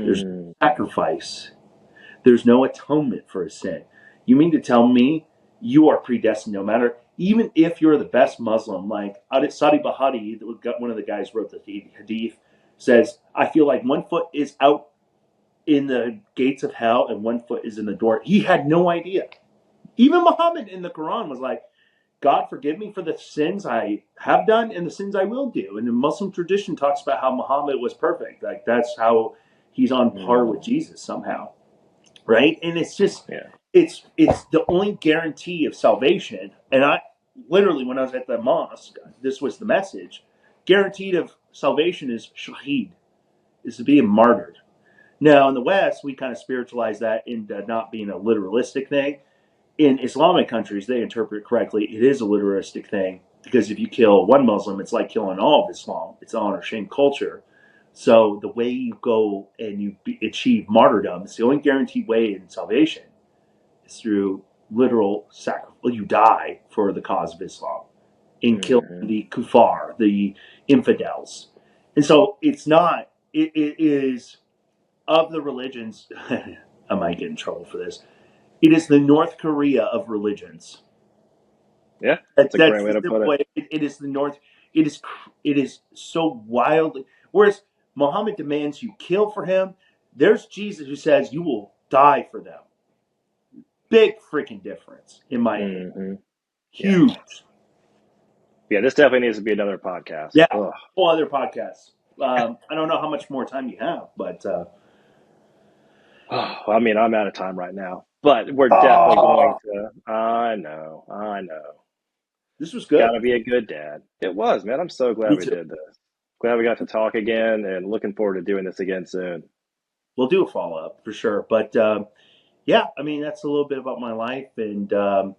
Speaker 2: There's
Speaker 1: hmm
Speaker 2: no sacrifice. There's no atonement for his sin. You mean to tell me you are predestined, no matter, even if you're the best Muslim, like Sadi Bahadi, one of the guys wrote the Hadith, says, "I feel like one foot is out in the gates of hell and one foot is in the door." He had no idea. Even Muhammad in the Quran was like, God forgive me for the sins I have done and the sins I will do. And the Muslim tradition talks about how Muhammad was perfect. Like that's how he's on par with Jesus somehow. Right? And it's just
Speaker 1: Yeah.
Speaker 2: it's the only guarantee of salvation. And I literally when I was at the mosque, this was the message. Guaranteed of salvation is shaheed, is to be martyred. Now in the West, we kind of spiritualize that into not being a literalistic thing. In Islamic countries, they interpret correctly. It is a literalistic thing because if you kill one Muslim, it's like killing all of Islam. It's honor shame culture. So the way you go and achieve martyrdom, it's the only guaranteed way in salvation is through literal sacrifice. You die for the cause of Islam in killing
Speaker 1: Hmm.
Speaker 2: the kuffar, the infidels. And so it's not, it is of the religions, I might get in trouble for this. It is the North Korea of religions.
Speaker 1: Yeah, that's a great
Speaker 2: That's
Speaker 1: way
Speaker 2: the
Speaker 1: to
Speaker 2: simple
Speaker 1: put it.
Speaker 2: way. It is the North. It is it is so wildly. Whereas Muhammad demands you kill for him, there's Jesus who says you will die for them. Big freaking difference, in my opinion.
Speaker 1: Hmm. Yeah.
Speaker 2: Huge.
Speaker 1: Yeah, this definitely needs to be another podcast.
Speaker 2: Yeah.
Speaker 1: Ugh.
Speaker 2: Whole other podcasts. I don't know how much more time you have, but
Speaker 1: Oh, I mean, I'm out of time right now, but we're definitely going
Speaker 2: oh,
Speaker 1: to. I know, I know.
Speaker 2: this was good.
Speaker 1: Got to be a good dad. It was, man. I'm so glad
Speaker 2: Me
Speaker 1: we
Speaker 2: too.
Speaker 1: did this. Glad we got to talk again and looking forward to doing this again soon.
Speaker 2: We'll do a follow up for sure. But yeah, I mean that's a little bit about my life, and and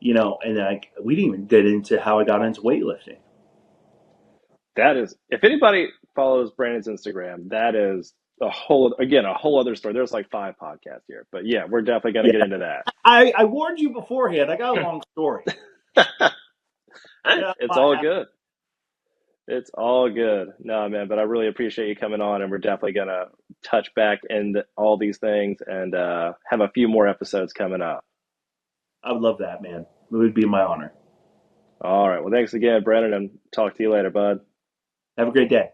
Speaker 2: we didn't even get into how I got into weightlifting.
Speaker 1: That is, if anybody follows Brandon's Instagram, that is a whole other story. There's like 5 podcasts here, but yeah, we're definitely going to
Speaker 2: Yeah,
Speaker 1: get into that.
Speaker 2: I warned you beforehand. I got a long story.
Speaker 1: Hey,
Speaker 2: Yeah,
Speaker 1: it's all good. It's all good. No, man, but I really appreciate you coming on, and we're definitely going to touch back into all these things and have a few more episodes coming up.
Speaker 2: I would love that, man. It would be my honor.
Speaker 1: All right. Well, thanks again, Brandon, and talk to you later, bud.
Speaker 2: Have a great day.